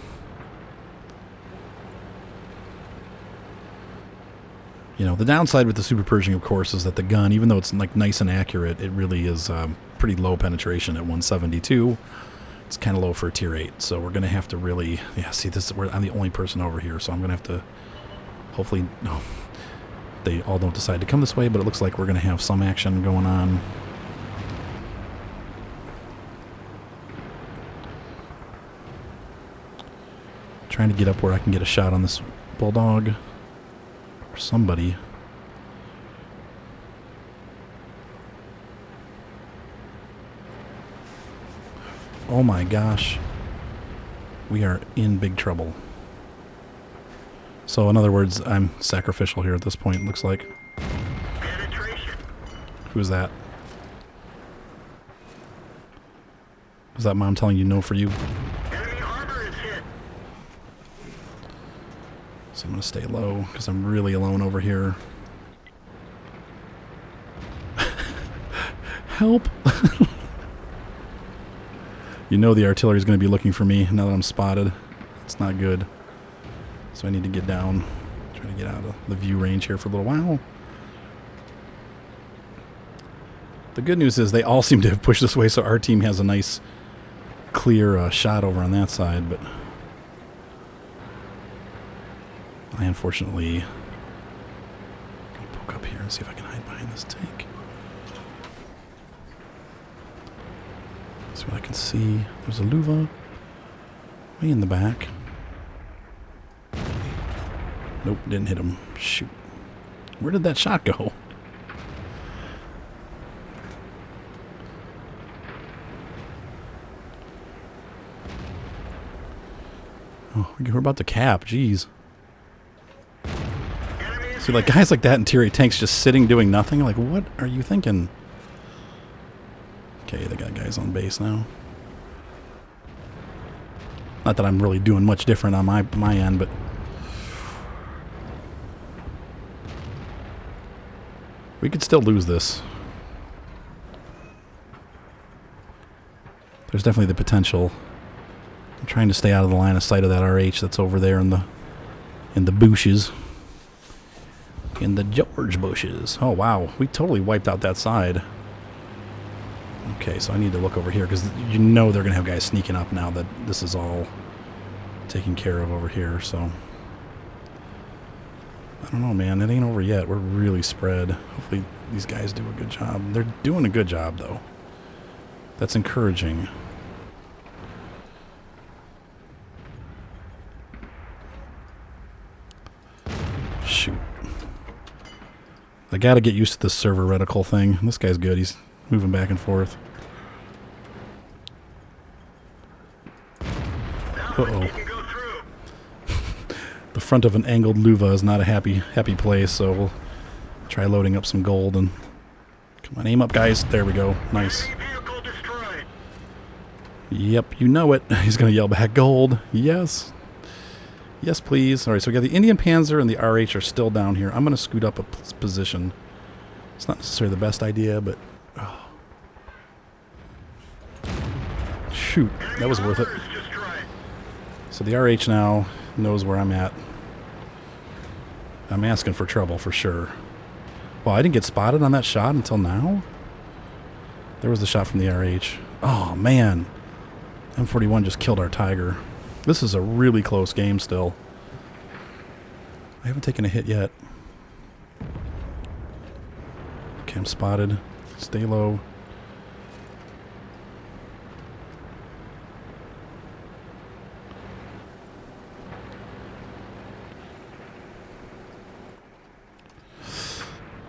The downside with the Super Purging, of course, is that the gun, even though it's like nice and accurate, it really is pretty low penetration at 172. It's kind of low for a tier 8, so we're going to have to really... Yeah, see, I'm the only person over here, so I'm going to have to... Hopefully, no, they all don't decide to come this way, but it looks like we're going to have some action going on. Trying to get up where I can get a shot on this Bulldog or somebody. Oh my gosh. We are in big trouble. So in other words, I'm sacrificial here at this point, it looks like. Who's that? Was that Mom telling you no for you? So I'm going to stay low because I'm really alone over here. Help! The artillery is going to be looking for me now that I'm spotted. It's not good. So I need to get down. Try to get out of the view range here for a little while. The good news is they all seem to have pushed this way, so our team has a nice, clear shot over on that side, but... I unfortunately gonna poke up here and see if I can hide behind this tank. See what I can see. There's a Luva way in the back. Nope, didn't hit him. Shoot. Where did that shot go? Oh, we're about to cap. Jeez. See, like guys like that in tier 8 tanks just sitting doing nothing. Like, what are you thinking? Okay, they got guys on base now. Not that I'm really doing much different on my end, but we could still lose this. There's definitely the potential. I'm trying to stay out of the line of sight of that RH that's over there in the bushes. In the George bushes. Oh, wow. We totally wiped out that side. Okay, so I need to look over here because you know they're going to have guys sneaking up now that this is all taken care of over here, so I don't know, man. It ain't over yet. We're really spread. Hopefully these guys do a good job. They're doing a good job, though. That's encouraging. Shoot. I gotta get used to this server reticle thing. This guy's good. He's moving back and forth. Uh-oh. The front of an angled luva is not a happy place, so we'll try loading up some gold and... Come on, aim up, guys. There we go. Nice. Yep, you know it. He's going to yell back, gold. Yes. Yes, please. All right, so we got the Indian Panzer and the RH are still down here. I'm going to scoot up a position. It's not necessarily the best idea, but... Oh. Shoot, that was worth it. So the RH now knows where I'm at. I'm asking for trouble for sure. Well, I didn't get spotted on that shot until now? There was the shot from the RH. Oh, man. M41 just killed our Tiger. This is a really close game still. I haven't taken a hit yet. Okay, I'm spotted. Stay low.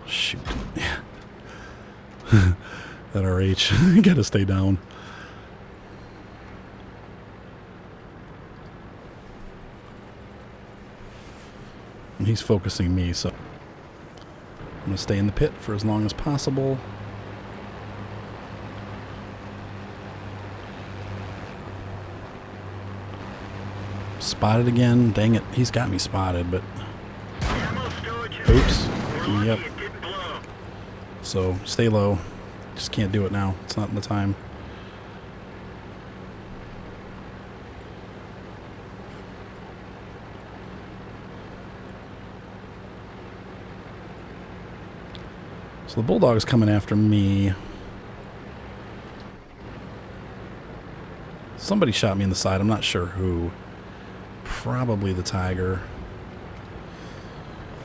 Shoot. That RH. You gotta stay down. And he's focusing me, so I'm gonna stay in the pit for as long as possible. Spotted again. Dang it. He's got me spotted, but... Oops. Yep. So, stay low. Just can't do it now. It's not in the time. So the Bulldog is coming after me. Somebody shot me in the side. I'm not sure who. Probably the Tiger.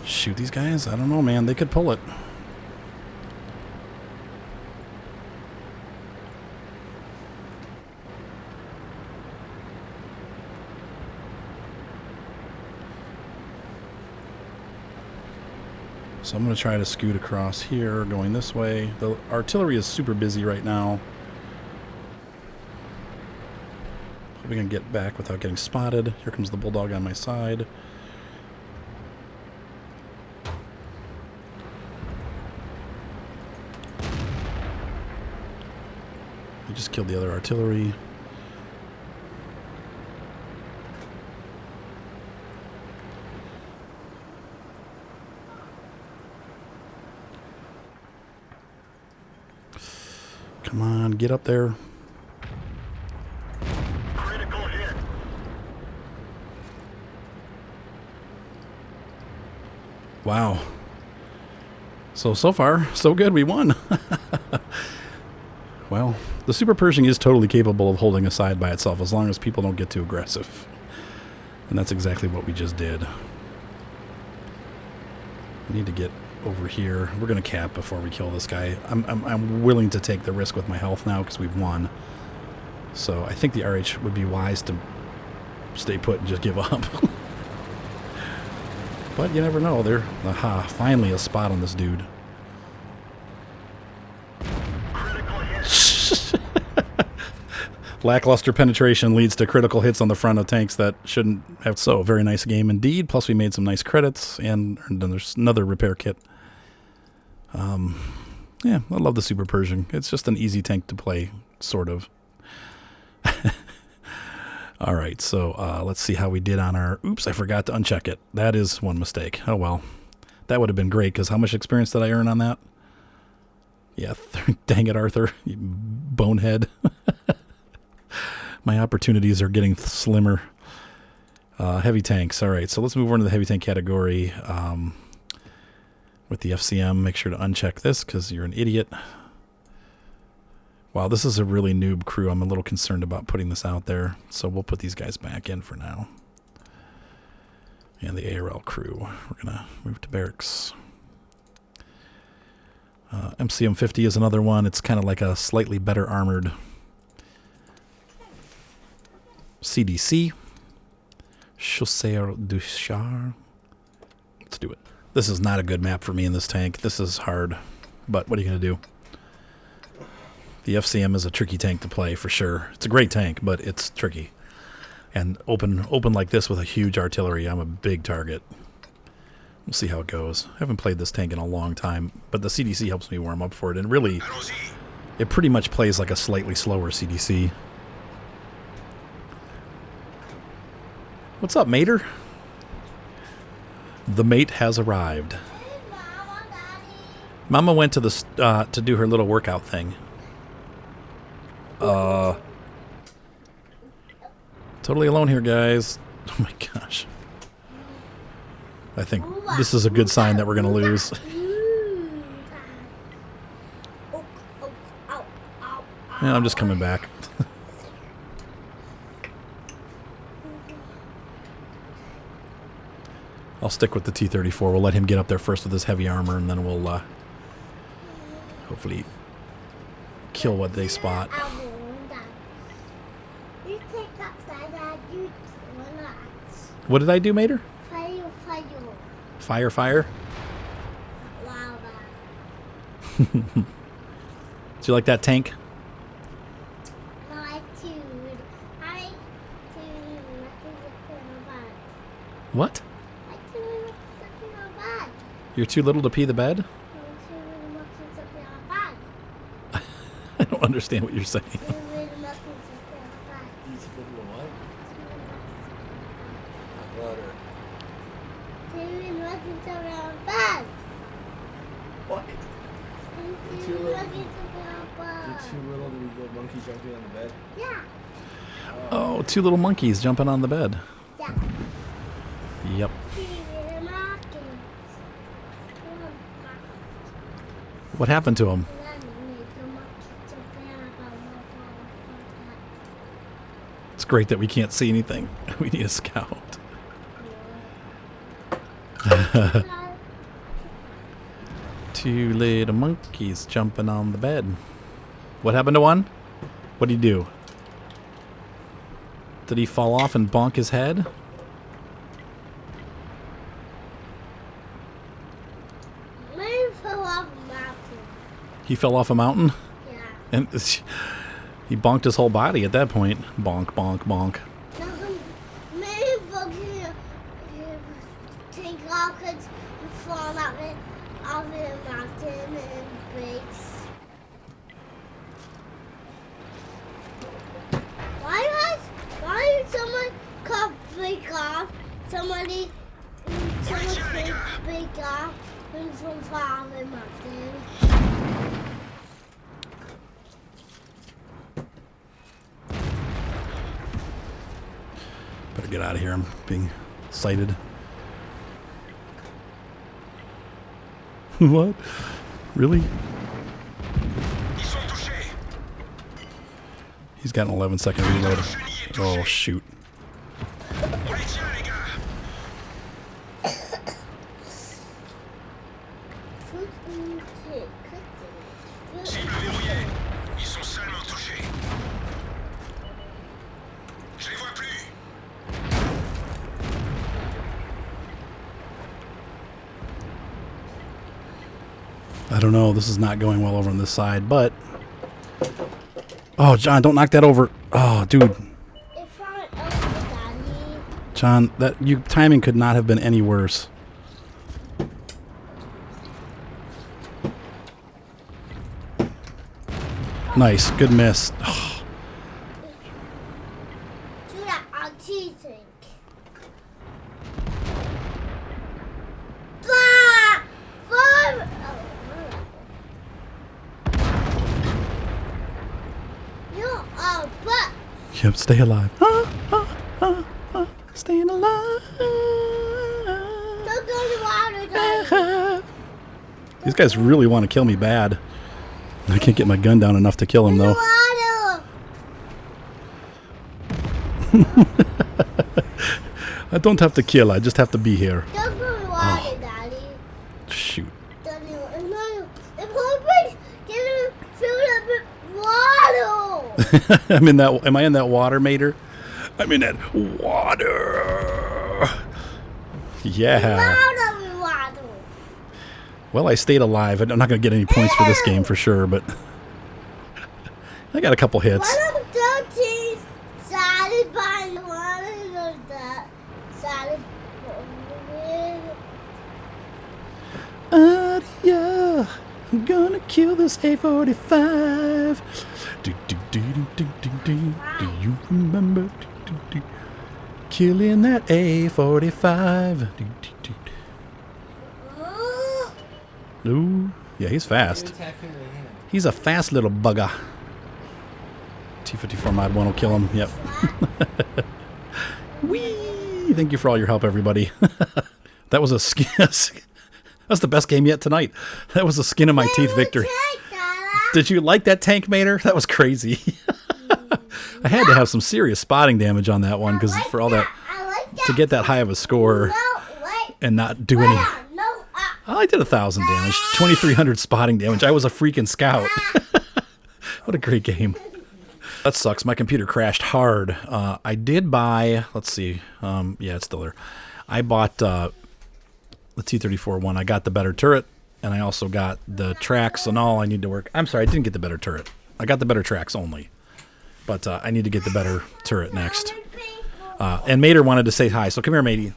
Shoot these guys? I don't know, man. They could pull it. So I'm going to try to scoot across here, going this way. The artillery is super busy right now. Probably going to get back without getting spotted. Here comes the Bulldog on my side. I just killed the other artillery. Come on, get up there. Critical hit. Wow. So far, so good. We won. Well, the Super Pershing is totally capable of holding a side by itself as long as people don't get too aggressive. And that's exactly what we just did. I need to get over here. We're going to cap before we kill this guy. I'm willing to take the risk with my health now because we've won. So I think the RH would be wise to stay put and just give up. But you never know. Aha, finally a spot on this dude. Lackluster penetration leads to critical hits on the front of tanks that shouldn't have. So, very nice game indeed. Plus, we made some nice credits, and then there's another repair kit. Yeah, I love the Super Pershing. It's just an easy tank to play, sort of. All right, so let's see how we did on our... Oops, I forgot to uncheck it. That is one mistake. Oh, well. That would have been great, because how much experience did I earn on that? Yeah, dang it, Arthur. You bonehead. My opportunities are getting slimmer. Heavy tanks. All right, so let's move on to the heavy tank category. With the FCM, make sure to uncheck this, because you're an idiot. Wow, this is a really noob crew. I'm a little concerned about putting this out there. So we'll put these guys back in for now. And the ARL crew. We're going to move to barracks. MCM-50 is another one. It's kind of like a slightly better armored CDC. Chasseur du Char. Let's do it. This is not a good map for me in this tank. This is hard. But what are you going to do? The FCM is a tricky tank to play for sure. It's a great tank, but it's tricky. And open like this with a huge artillery, I'm a big target. We'll see how it goes. I haven't played this tank in a long time, but the CDC helps me warm up for it. And really, it pretty much plays like a slightly slower CDC. What's up, mater? The mate has arrived. Hey, Mama, Daddy. Mama went to the to do her little workout thing. Totally alone here, guys. Oh my gosh. I think this is a good sign that we're going to lose. Yeah, I'm just coming back. I'll stick with the T-34. We'll let him get up there first with his heavy armor, and then we'll hopefully kill what they spot. What did I do, Mater? Fire. Fire. Lava. Do you like that tank? What? You're too little to pee the bed? I don't understand what you're saying. He's little what? Water. What? You're too little to be little monkey jumping on the bed? Yeah. Oh, two little monkeys jumping on the bed. Yeah. Yep. What happened to him? It's great that we can't see anything. We need a scout. Two little monkeys jumping on the bed. What happened to one? What did he do? Did he fall off and bonk his head? He fell off a mountain? Yeah. And he bonked his whole body at that point. Bonk, bonk, bonk. Maybe take off because you fall off the mountain and breaks. Why did someone call break off? Somebody break off when someone fall off the mountain. Better get out of here. I'm being sighted. What? Really? He's got an 11-second reload. Oh, shoot. I don't know. This is not going well over on this side, but... Oh, John, don't knock that over. Oh, dude. John, your timing could not have been any worse. Nice. Good miss. Oh. Yep, stay alive. Staying alive. Don't go to water, Daddy. These guys really want to kill me bad. I can't get my gun down enough to kill him, though. Water. I don't have to kill. I just have to be here. Don't go to water, Daddy. Shoot. Daddy, if Herbert get filled up with water. I'm in that. Am I in that water, Mater? I'm in that water. Yeah. Water with water. Well, I stayed alive. I'm not going to get any points for this game for sure, but I got a couple hits. One of the teams started by one of the started. Yeah, I'm gonna kill this A45. Do you remember? Killing that A45. Ooh, yeah, he's fast. Attacking the hand. He's a fast little bugger. T-54 Mod 1 will kill him. Yep. Whee! Thank you for all your help, everybody. That was a skin. That's the best game yet tonight. That was a skin of my teeth victory. Did you like that tank, Mater? That was crazy. I had to have some serious spotting damage on that one because for all that to get that high of a score and not do any. Oh, I did 1,000 damage, 2,300 spotting damage. I was a freaking scout. What a great game. That sucks. My computer crashed hard. I did buy. Let's see. Yeah, it's still there. I bought the T-34 one. I got the better turret, and I also got the tracks and all I need to work. I'm sorry, I didn't get the better turret. I got the better tracks only. But I need to get the better turret next. And Mater wanted to say hi, so come here, Matey.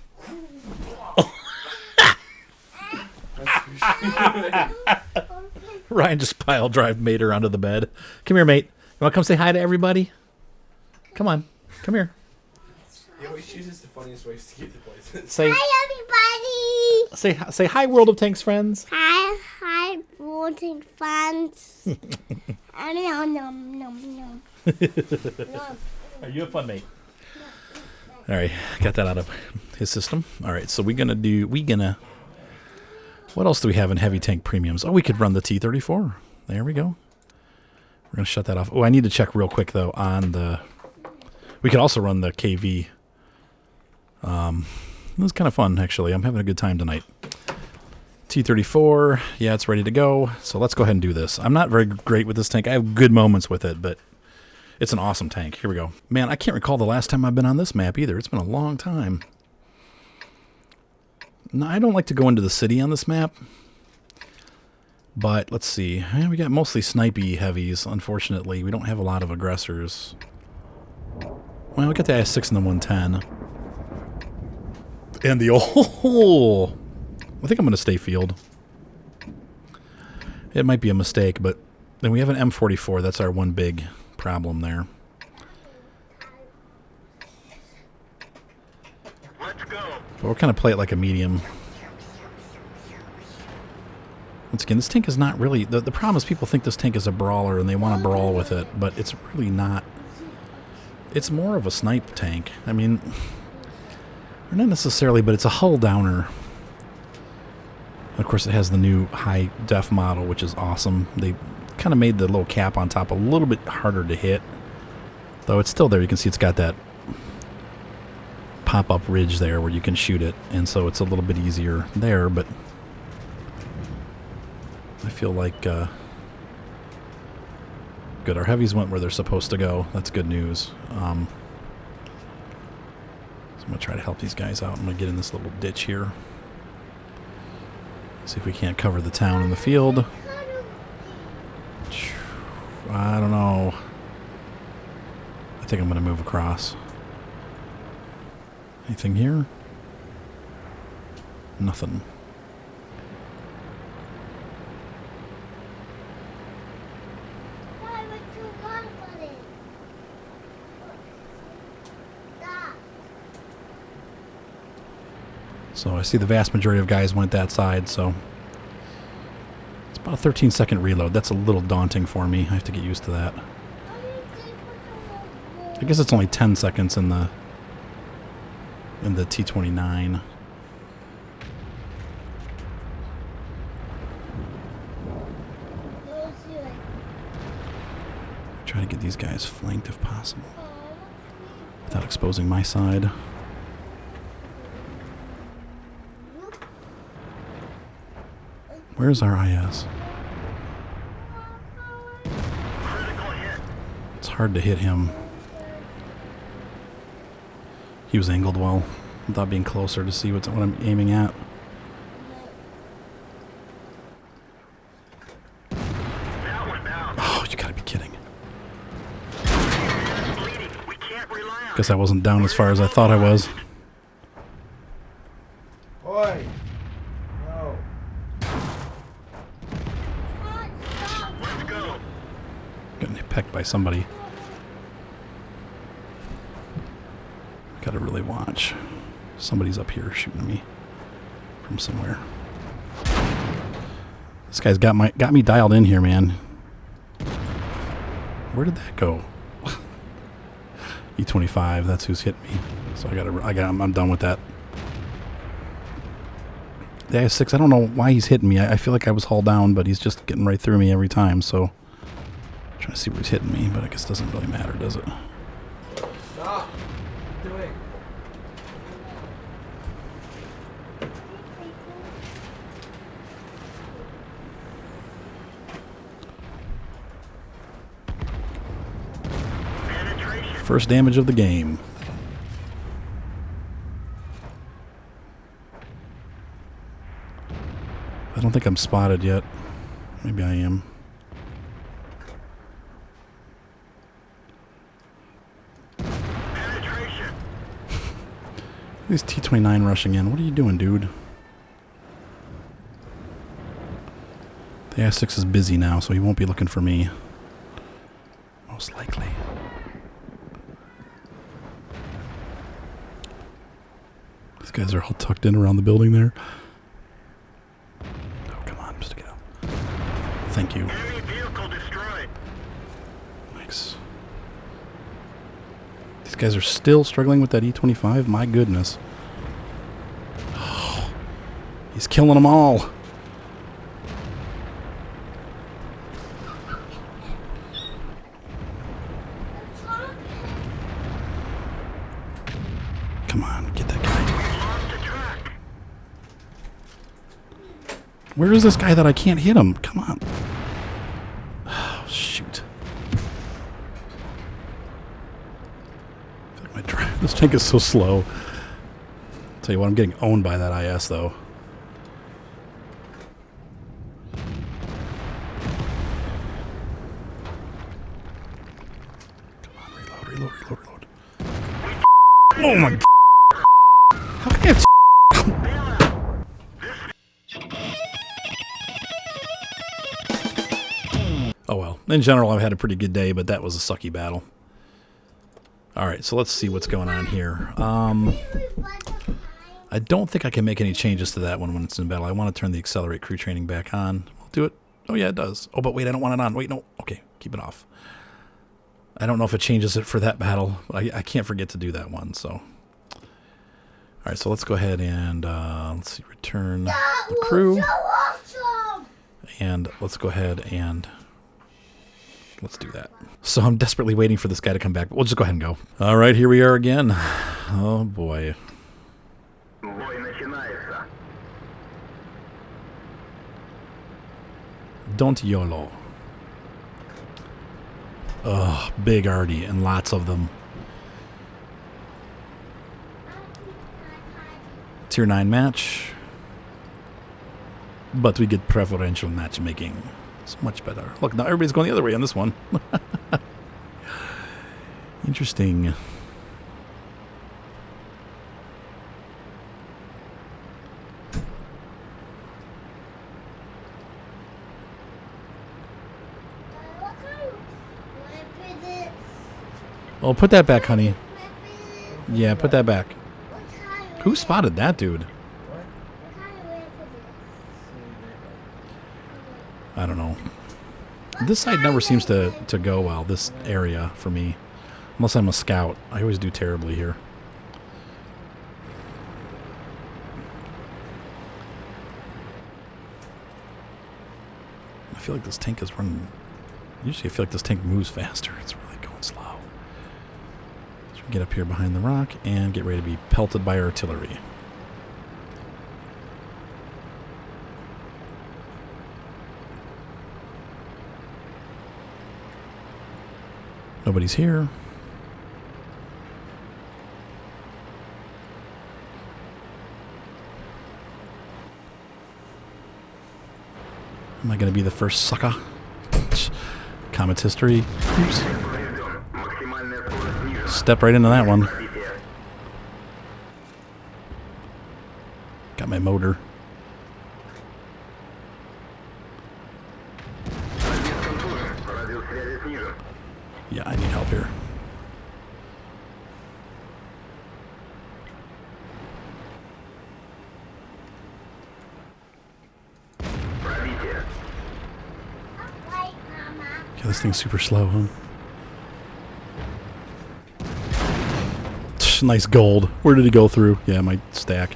Ryan just pile drive Mater onto the bed. Come here, mate. You want to come say hi to everybody? Come on. Come here. He always chooses the funniest ways to get to places. Say Hi, everybody. say hi, World of Tanks friends. Hi, voting fans. Nom, nom, nom, nom. Are you a fun mate? All right, got that out of his system. All right, so we're gonna. What else do we have in heavy tank premiums? Oh, we could run the T-34. There we go. We're gonna shut that off. Oh, I need to check real quick though on the. We could also run the KV. It was kind of fun actually. I'm having a good time tonight. T-34, yeah, it's ready to go. So let's go ahead and do this. I'm not very great with this tank. I have good moments with it, but it's an awesome tank. Here we go. Man, I can't recall the last time I've been on this map either. It's been a long time. No, I don't like to go into the city on this map. But let's see. We got mostly snipey heavies, unfortunately. We don't have a lot of aggressors. Well, we got the IS-6 and the 110. And the oh, I think I'm going to stay field. It might be a mistake, but then we have an M44. That's our one big problem there. Let's go. But we'll kind of play it like a medium. Once again, this tank is not really... The problem is people think this tank is a brawler and they want to brawl with it, but it's really not. It's more of a snipe tank. I mean, not necessarily, but it's a hull downer. Of course, it has the new high def model, which is awesome. They kind of made the little cap on top a little bit harder to hit. Though it's still there. You can see it's got that pop-up ridge there where you can shoot it. And so it's a little bit easier there, but I feel like good. Our heavies went where they're supposed to go. That's good news. So I'm going to try to help these guys out. I'm going to get in this little ditch here. See if we can't cover the town in the field. I don't know. I think I'm going to move across. Anything here? Nothing. So I see the vast majority of guys went that side, so it's about a 13-second reload. That's a little daunting for me. I have to get used to that. I guess it's only 10 seconds in the T29. Try to get these guys flanked if possible, without exposing my side. Where's our IS? It's hard to hit him. He was angled well, without being closer to see what I'm aiming at. Oh, you gotta be kidding. Guess I wasn't down as far as I thought I was. Oi! No. Getting pecked by somebody. Gotta really watch. Somebody's up here shooting me from somewhere. This guy's got me dialed in here, man. Where did that go? E25, that's who's hit me. So I'm done with that. The IS-6, I don't know why he's hitting me. I feel like I was hauled down, but he's just getting right through me every time, so I'm trying to see where he's hitting me, but I guess it doesn't really matter, does it? Stop. Do it. First damage of the game. I don't think I'm spotted yet. Maybe I am. These T-29 rushing in. What are you doing, dude? The IS-6 is busy now, so he won't be looking for me. Most likely. These guys are all tucked in around the building there. Oh, come on, just get out. Thank you. Enemy vehicle destroyed. Thanks. These guys are still struggling with that E25? My goodness. Oh, he's killing them all. Come on, get that guy. Lost the track. Where is this guy that I can't hit him? Come on. Oh, shoot. I feel like this tank is so slow. Tell you what, I'm getting owned by that IS though. Come on, reload. Oh my God. How can I have Oh well. In general, I've had a pretty good day, but that was a sucky battle. Alright, so let's see what's going on here. I don't think I can make any changes to that one when it's in battle. I want to turn the accelerate crew training back on. I'll do it. Oh yeah, it does. Oh, but wait, I don't want it on. Wait, no. Okay, keep it off. I don't know if it changes it for that battle. I can't forget to do that one, so... Alright, so let's go ahead and, let's see, return the crew. And let's go ahead and... let's do that. So I'm desperately waiting for this guy to come back, but we'll just go ahead and go. Alright, here we are again. Oh boy. Бой начинается. Don't YOLO. Ugh, big Artie and lots of them. Tier 9 match. But we get preferential matchmaking. It's much better. Look, now everybody's going the other way on this one. Interesting. Oh, put that back, honey. Yeah, put that back. Who spotted that dude? I don't know. This side never seems to go well, this area for me. Unless I'm a scout. I always do terribly here. I feel like this tank is running... Usually I feel like this tank moves faster. It's really going slow. So we get up here behind the rock and get ready to be pelted by artillery. Nobody's here. Am I going to be the first sucker? Comet's history. Oops. Step right into that one. Got my motor. Yeah, I need help here. Okay, this thing's super slow, huh? Nice gold. Where did he go through? Yeah, my stack.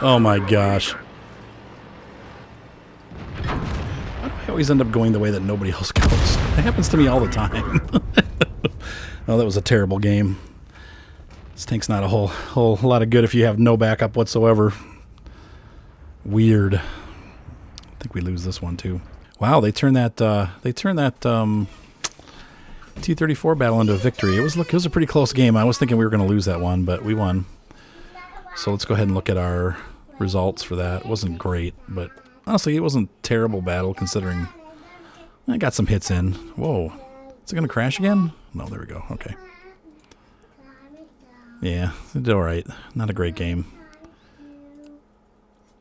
Oh my gosh. Why do I always end up going the way that nobody else goes? That happens to me all the time. Oh, that was a terrible game. This tank's not a whole lot of good if you have no backup whatsoever. Weird. I think we lose this one too. Wow, they turned that T-34 battle into a victory. It was a pretty close game. I was thinking we were going to lose that one, but we won. So let's go ahead and look at our results for that. It wasn't great, but honestly, it wasn't a terrible battle considering I got some hits in. Whoa. Is it going to crash again? No, there we go. Okay. Yeah, it did all right. Not a great game.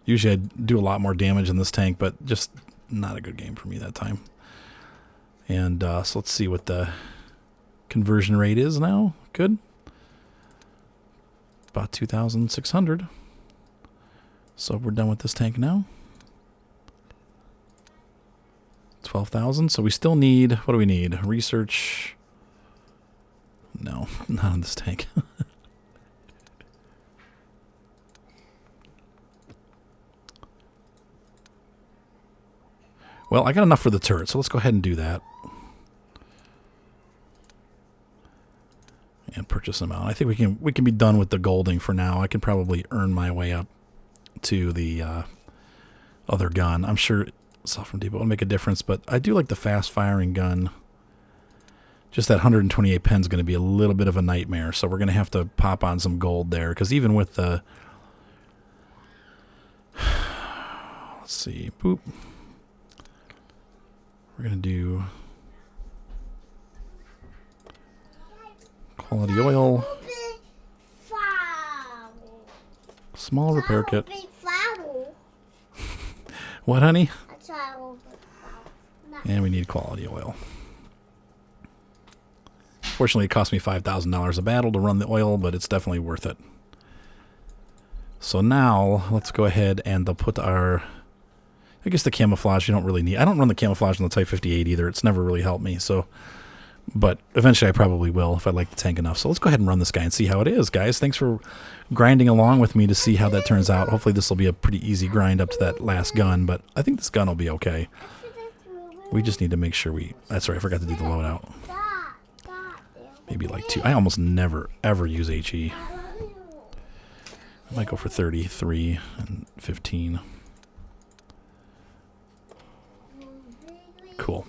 Usually I do a lot more damage in this tank, but just not a good game for me that time. And so let's see what the conversion rate is now. Good. About 2,600. So we're done with this tank now. 12,000. So we still need, what do we need? Research. No, not on this tank. Well, I got enough for the turret, so let's go ahead and do that. And purchase them out. I think we can be done with the golding for now. I can probably earn my way up to the other gun. I'm sure Assault from Depot will make a difference, but I do like the fast-firing gun. Just that 128 pen is going to be a little bit of a nightmare, so we're going to have to pop on some gold there, because even with the... Let's see. Boop. We're going to do quality oil, small repair kit. What, honey? And we need quality oil. Fortunately, it cost me $5,000 a battle to run the oil, but it's definitely worth it. So now, let's go ahead and they'll put our... I guess the camouflage you don't really need. I don't run the camouflage on the Type 58 either. It's never really helped me. So, but eventually I probably will if I like the tank enough. So let's go ahead and run this guy and see how it is, guys. Thanks for grinding along with me to see how that turns out. Hopefully this will be a pretty easy grind up to that last gun, but I think this gun will be okay. We just need to make sure we... That's right, I forgot to do the loadout. Maybe like 2. I almost never, ever use HE. I might go for 33 and 15. Cool.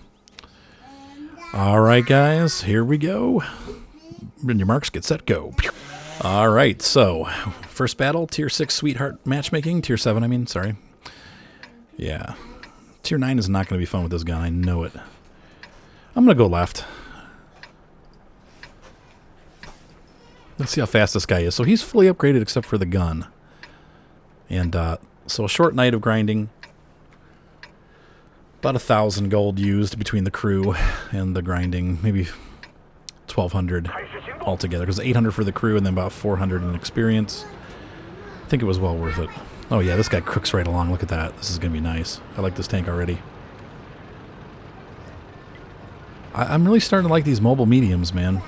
All right, guys, here we go. Bring your marks, get set, go. All right, so first battle, Tier 6 Sweetheart matchmaking. Tier 7, I mean, sorry. Yeah. Tier 9 is not going to be fun with this gun. I know it. I'm going to go left. Let's see how fast this guy is. So he's fully upgraded except for the gun. And so a short night of grinding. About 1,000 gold used between the crew and the grinding. Maybe 1,200 altogether. Because 800 for the crew and then about 400 in experience. I think it was well worth it. Oh yeah, this guy crooks right along. Look at that. This is going to be nice. I like this tank already. I'm really starting to like these mobile mediums, man.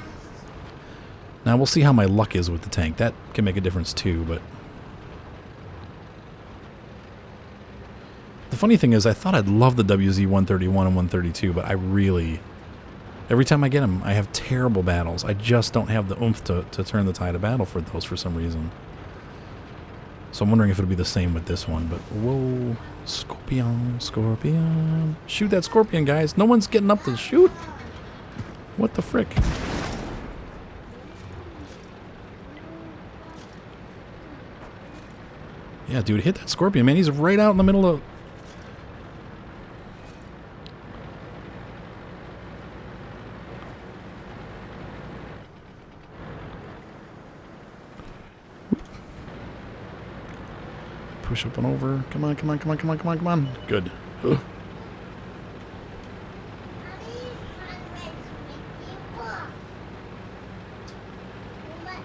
Now we'll see how my luck is with the tank. That can make a difference too, but... The funny thing is, I thought I'd love the WZ-131 and 132, but I really... Every time I get them, I have terrible battles. I just don't have the oomph to turn the tide of battle for those for some reason. So I'm wondering if it'll be the same with this one, but... Whoa... Scorpion, Scorpion... Shoot that Scorpion, guys! No one's getting up to shoot! What the frick? Yeah, dude, hit that Scorpion, man. He's right out in the middle of... Push up and over. Come on, come on, come on, come on, come on, come on. Good. Ugh.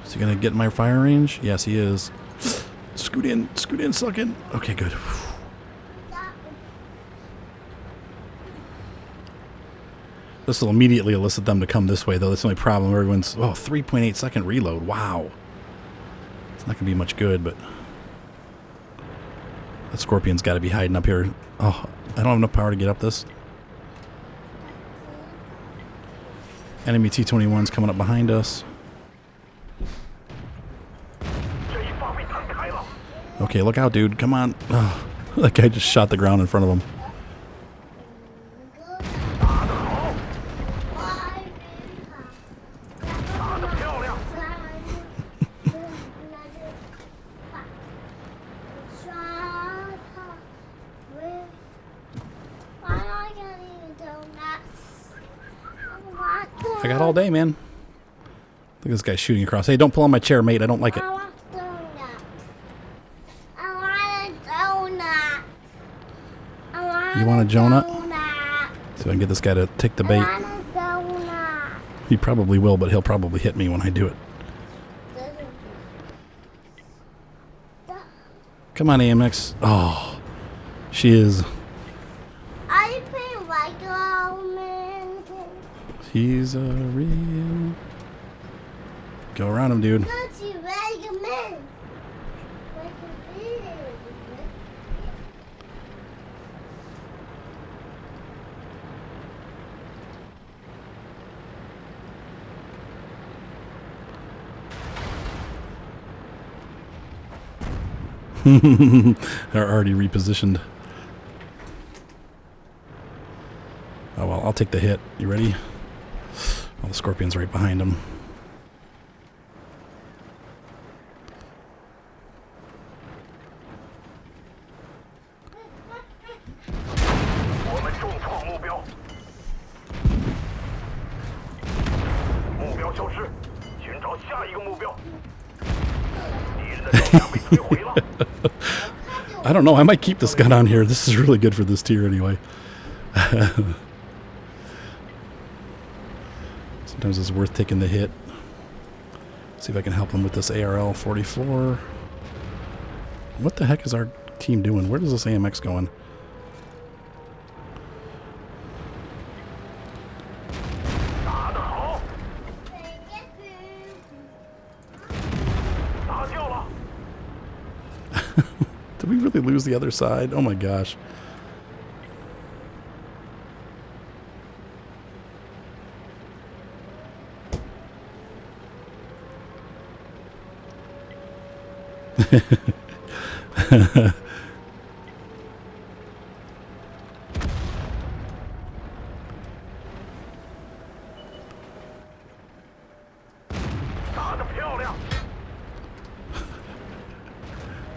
Is he going to get in my fire range? Yes, he is. Scoot in, suck in. Okay, good. This will immediately elicit them to come this way, though. That's the only problem. Everyone's, 3.8 second reload. Wow. It's not going to be much good, but... That Scorpion's got to be hiding up here. Oh, I don't have enough power to get up this. Enemy T-21's coming up behind us. Okay, look out, dude. Come on. Oh, that guy just shot the ground in front of him. I got all day, man. Look at this guy shooting across. Hey, don't pull on my chair, mate. I don't like it. I want a donut. You want a donut? So I can get this guy to take the bait. I want a donut. He probably will, but he'll probably hit me when I do it. Come on, AMX. Oh, she is. I play Lego Man. He's a real. Go around him, dude. That's you, Lego Man. They're already repositioned. Oh well, I'll take the hit. You ready? Oh, the Scorpion's right behind him. I don't know. I might keep this gun on here. This is really good for this tier anyway. Sometimes it's worth taking the hit. See if I can help him with this ARL-44. What the heck is our team doing? Where does this AMX going? Did we really lose the other side? Oh my gosh.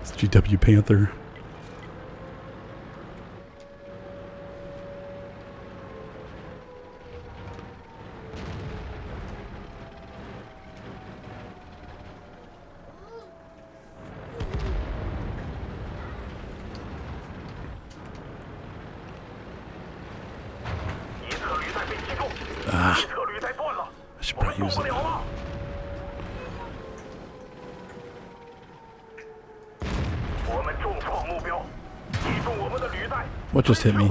It's GW Panther. I should probably use it. What just hit me?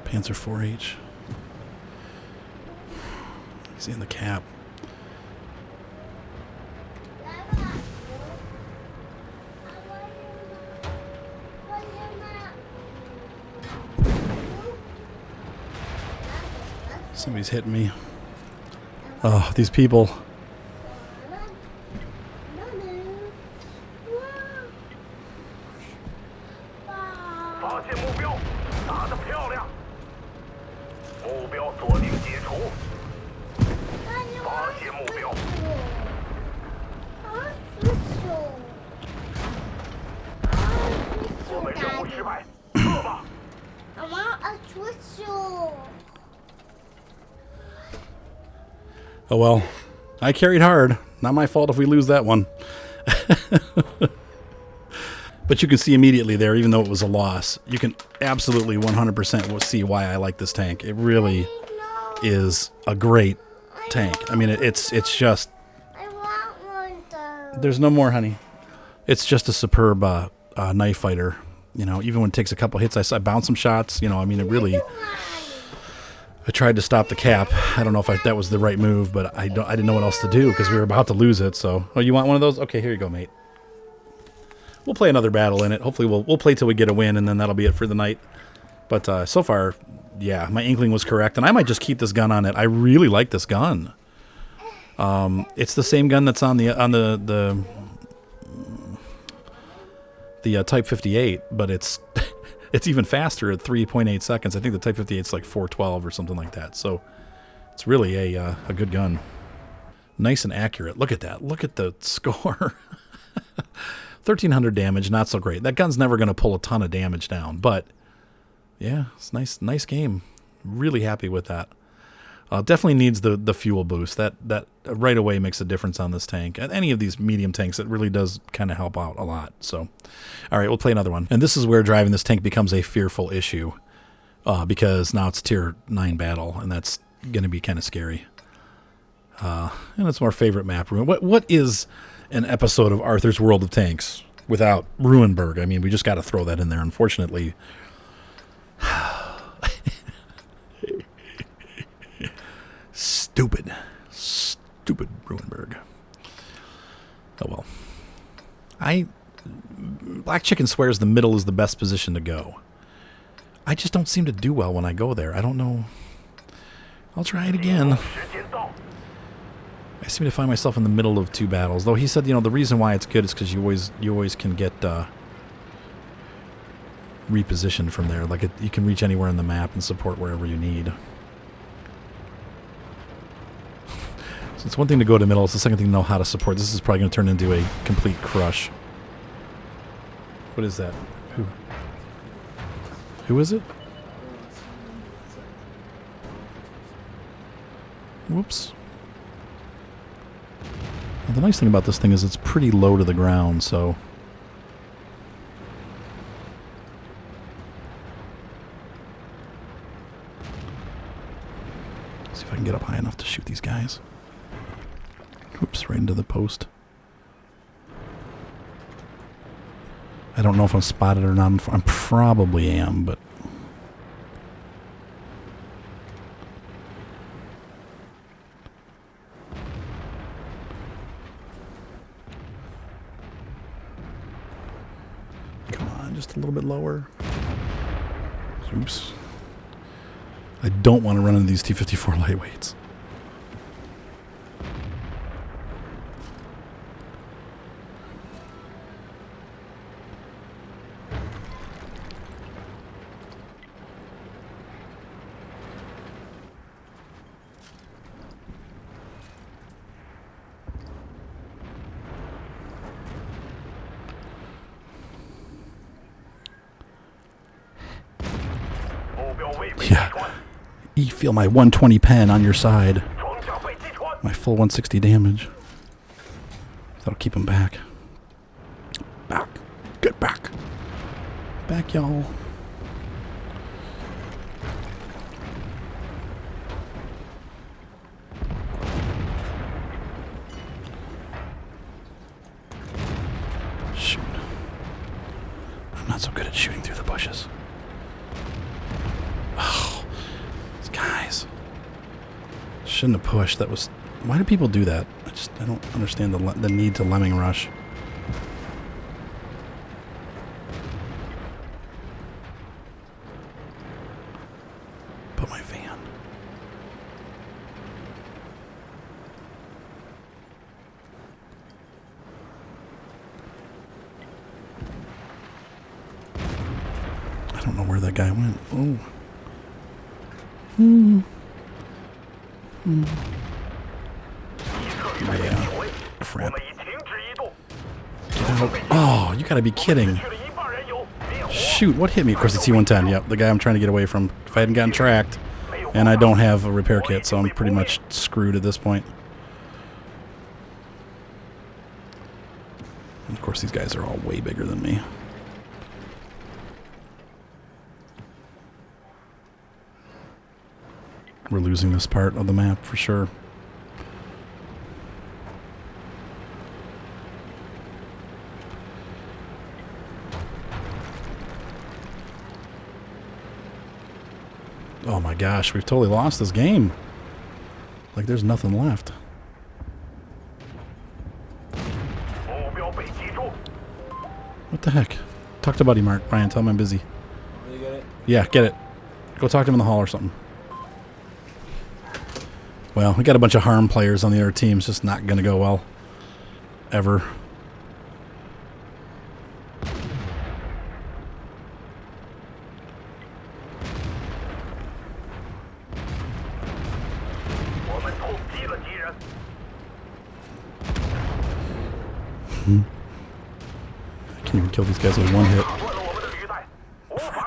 Panzer 4H. He's in the cap. Somebody's hitting me. Oh, these people. I want a Twizzle. Oh well, I carried hard. Not my fault if we lose that one. But you can see immediately there, even though it was a loss, you can absolutely 100% see why I like this tank. It really is a great tank. I mean, it's just... I want one though. There's no more, honey. It's just a superb knife fighter. You know, even when it takes a couple hits, I bounce some shots. You know, I mean, it really... I tried to stop the cap. I don't know if that was the right move, but I didn't know what else to do because we were about to lose it. So, oh, you want one of those? Okay, here you go, mate. We'll play another battle in it. Hopefully, we'll play till we get a win, and then that'll be it for the night. But so far, yeah, my inkling was correct, and I might just keep this gun on it. I really like this gun. It's the same gun that's on the Type 58, but it's it's even faster at 3.8 seconds. I think the Type 58 is like 412 or something like that. So it's really a good gun. Nice and accurate. Look at that. Look at the score. 1,300 damage, not so great. That gun's never going to pull a ton of damage down, but yeah, it's nice game. Really happy with that. Definitely needs the fuel boost. That right away makes a difference on this tank. And any of these medium tanks, it really does kind of help out a lot. So, all right, we'll play another one. And this is where driving this tank becomes a fearful issue because now it's tier 9 battle, and that's going to be kind of scary. And it's our favorite map. What is an episode of Arthur's World of Tanks without Ruinberg? I mean, we just got to throw that in there, unfortunately. Stupid Ruinberg. Oh well. Black Chicken swears the middle is the best position to go. I just don't seem to do well when I go there. I don't know. I'll try it again. I seem to find myself in the middle of two battles. Though he said, you know, the reason why it's good is because you always can get repositioned from there. Like you can reach anywhere on the map and support wherever you need. So it's one thing to go to middle. It's the second thing to know how to support. This is probably going to turn into a complete crush. What is that? Who is it? Whoops. Well, the nice thing about this thing is it's pretty low to the ground, so... See if I can get up high enough to shoot these guys. Oops, right into the post. I don't know if I'm spotted or not. I probably am, but... Come on, just a little bit lower. Oops. I don't want to run into these T-54 lightweights. Yeah. You feel my 120 pen on your side. My full 160 damage. That'll keep him back. Back. Get back. Back, y'all. Shoot. I'm not so good at shooting through the bushes. shouldn't have pushed. That was... Why do people do that? I don't understand the need to lemming rush. But my van. I don't know where that guy went. Oh. Yeah. Crap. Get out. Oh, you gotta be kidding. Shoot, what hit me? Of course, it's T-110. Yep, the guy I'm trying to get away from. If I hadn't gotten tracked, and I don't have a repair kit, so I'm pretty much screwed at this point. And of course, these guys are all way bigger than me. We're losing this part of the map for sure. Oh my gosh, we've totally lost this game. Like there's nothing left. What the heck? Talk to Buddy Mark. Ryan, tell him I'm busy. You get it? Yeah, get it. Go talk to him in the hall or something. Well, we got a bunch of harm players on the other team. It's just not going to go well. Ever. I can't even kill these guys with one hit.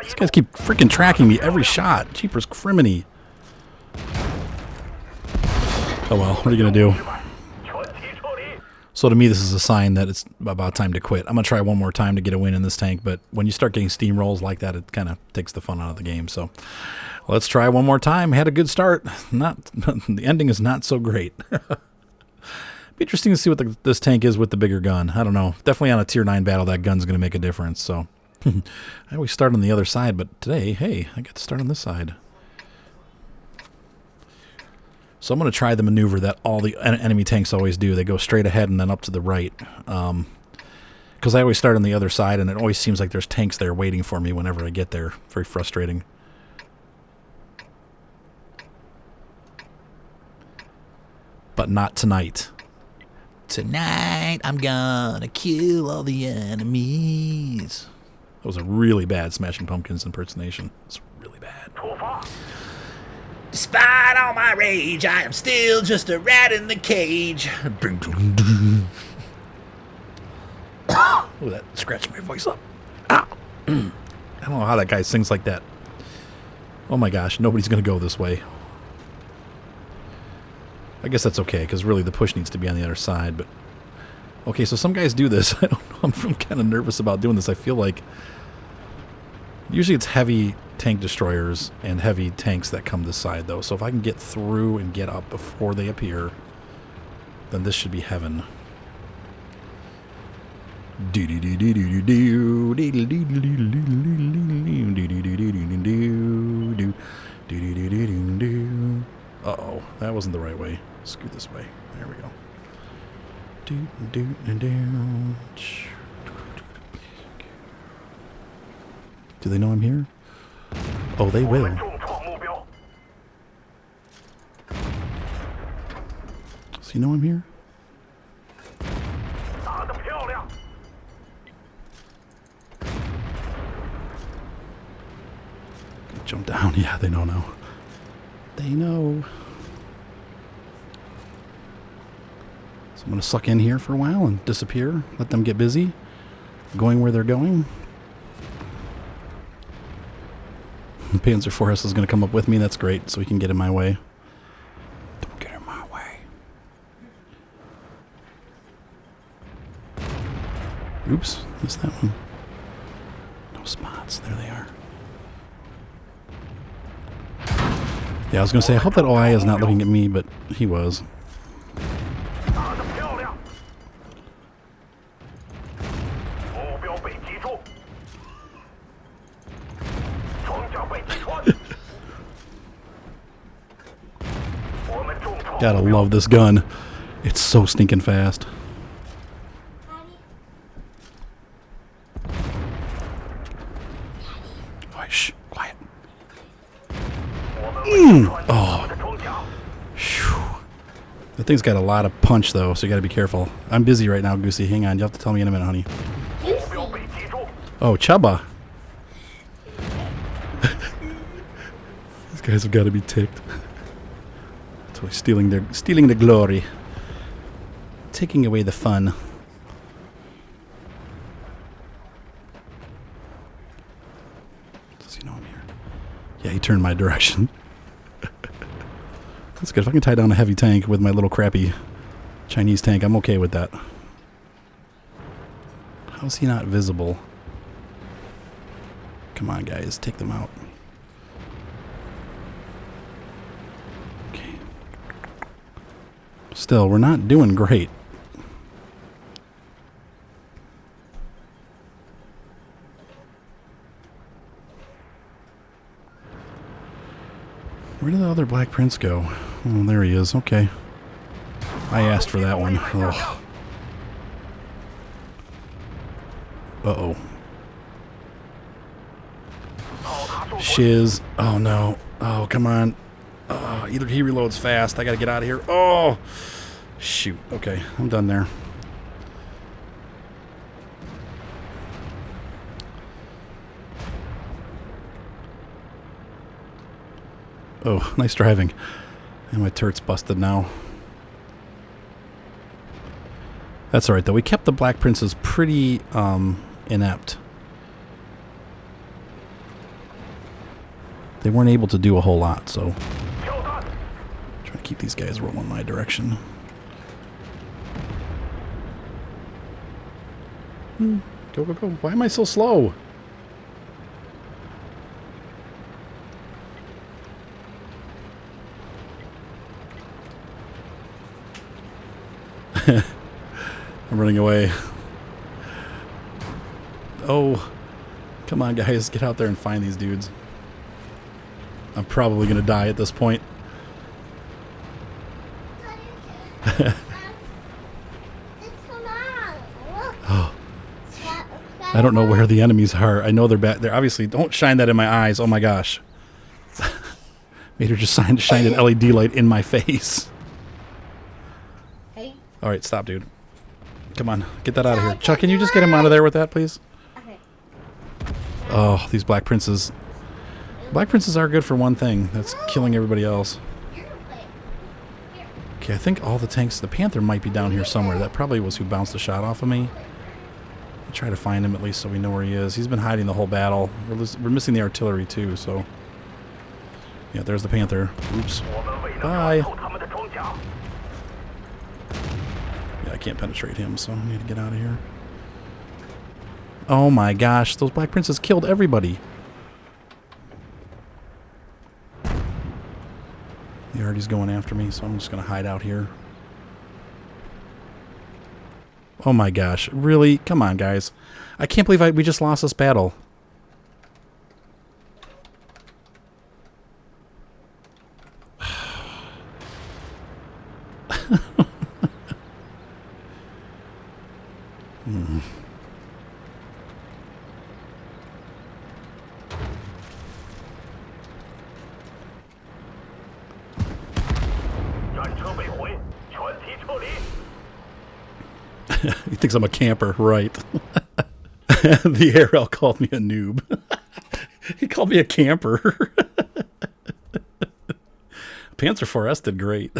These guys keep freaking tracking me every shot. Jeepers criminy. Oh well, what are you going to do? So to me, this is a sign that it's about time to quit. I'm going to try one more time to get a win in this tank, but when you start getting steamrolls like that, it kind of takes the fun out of the game. So let's try one more time. Had a good start. The ending is not so great. Be interesting to see what this tank is with the bigger gun. I don't know. Definitely on a tier 9 battle, that gun's going to make a difference. So I always start on the other side, but today, hey, I get to start on this side. So I'm going to try the maneuver that all the enemy tanks always do. They go straight ahead and then up to the right. Because I always start on the other side, and it always seems like there's tanks there waiting for me whenever I get there. Very frustrating. But not tonight. Tonight, I'm gonna kill all the enemies. That was a really bad Smashing Pumpkins impersonation. It's really bad. Despite all my rage, I am still just a rat in the cage. Oh, that scratched my voice up. Ah. I don't know how that guy sings like that. Oh my gosh, nobody's gonna go this way. I guess that's okay, because really the push needs to be on the other side, but... Okay, so some guys do this. I don't know, I'm kind of nervous about doing this. I feel like... Usually it's heavy tank destroyers and heavy tanks that come this side, though. So if I can get through and get up before they appear, then this should be heaven. Uh-oh, that wasn't the right way. Scoot this way. There we go. Do they know I'm here? Oh, they will. So you know I'm here? Jump down. Yeah, they know now. They know. So I'm going to suck in here for a while and disappear. Let them get busy going where they're going. Panzer IV is going to come up with me. That's great, so he can get in my way. Don't get in my way. Oops, missed that one. No spots. There they are. Yeah, I was going to say, I hope that OI is not looking at me, but he was. Gotta love this gun. It's so stinking fast. Oh, shh, quiet. Oh. Phew. That thing's got a lot of punch, though, so you gotta be careful. I'm busy right now, Goosey. Hang on, you'll have to tell me in a minute, honey. Oh, Chubba. These guys have got to be ticked. Totally stealing the glory, taking away the fun. Does he know I'm here? Yeah, he turned my direction. That's good. If I can tie down a heavy tank with my little crappy Chinese tank, I'm okay with that. How's he not visible? Come on, guys, take them out. Okay. Still, we're not doing great. Where did the other Black Prince go? Oh, there he is. Okay. I asked for that one. Ugh. Uh-oh. Shiz. Oh, no. Oh, come on. Either he reloads fast. I gotta get out of here. Oh! Shoot. Okay, I'm done there. Oh, nice driving. And my turret's busted now. That's alright, though. We kept the Black Princes pretty inept. They weren't able to do a whole lot, so try to keep these guys rolling my direction. Go, go, go. Why am I so slow? I'm running away. Oh, come on, guys. Get out there and find these dudes. I'm probably going to die at this point. Oh. I don't know where the enemies are. I know they're back. They're obviously... Don't shine that in my eyes. Oh, my gosh. Made her just shine an LED light in my face. Hey. All right, stop, dude. Come on. Get that out of here. Chuck, can you just get him out of there with that, please? Okay. Oh, these Black Princes. Black Princes are good for one thing. That's killing everybody else. Okay, I think all the tanks... The Panther might be down here somewhere. That probably was who bounced the shot off of me. I'll try to find him at least so we know where he is. He's been hiding the whole battle. We're missing the artillery too, so... Yeah, there's the Panther. Oops. Bye. Yeah, I can't penetrate him, so I need to get out of here. Oh my gosh, those Black Princes killed everybody. The Artie's going after me, so I'm just going to hide out here. Oh my gosh. Really? Come on, guys. I can't believe we just lost this battle. He thinks I'm a camper, right? The ARL called me a noob. He called me a camper. Panzer 4S did great.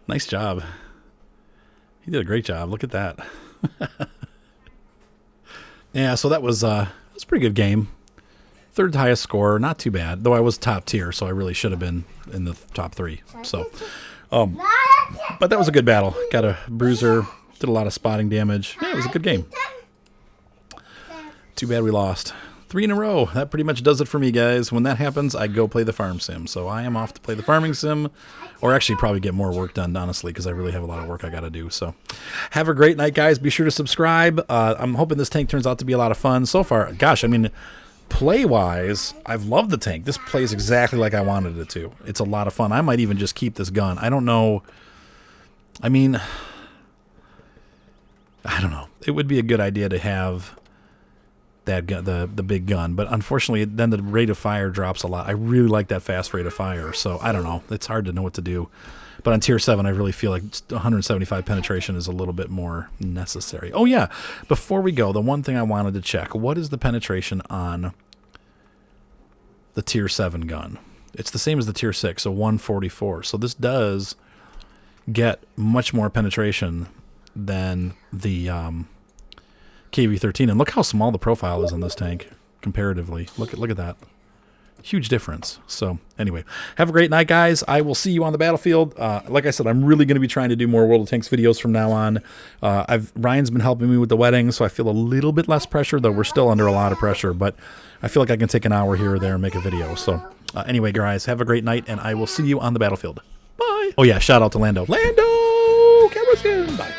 Nice job. He did a great job. Look at that. Yeah, so that was a pretty good game. Third highest score, not too bad. Though I was top tier, so I really should have been in the top 3. So, but that was a good battle. Got a bruiser, did a lot of spotting damage. Yeah, it was a good game. Too bad we lost. 3 in a row. That pretty much does it for me, guys. When that happens, I go play the farm sim. So I am off to play the farming sim, or actually probably get more work done, honestly, because I really have a lot of work I got to do. So have a great night, guys. Be sure to subscribe. I'm hoping this tank turns out to be a lot of fun. So far, gosh, I mean, play-wise, I've loved the tank. This plays exactly like I wanted it to. It's a lot of fun. I might even just keep this gun. I don't know. I mean, I don't know. It would be a good idea to have that gun, the big gun, but unfortunately, then the rate of fire drops a lot. I really like that fast rate of fire, so I don't know. It's hard to know what to do. But on tier 7, I really feel like 175 penetration is a little bit more necessary. Oh yeah, before we go, the one thing I wanted to check, what is the penetration on the tier 7 gun? It's the same as the tier 6, so 144. So this does get much more penetration than the KV-13. And look how small the profile is on this tank comparatively. Look at that. Huge difference. So anyway, have a great night, guys. I will see you on the battlefield. Like I said, I'm really going to be trying to do more World of Tanks videos from now on. Ryan's been helping me with the wedding, so I feel a little bit less pressure, though we're still under a lot of pressure. But I feel like I can take an hour here or there and make a video. So anyway, guys, have a great night, and I will see you on the battlefield. Bye. Oh yeah, shout out to Lando. Lando Calrissian. Bye.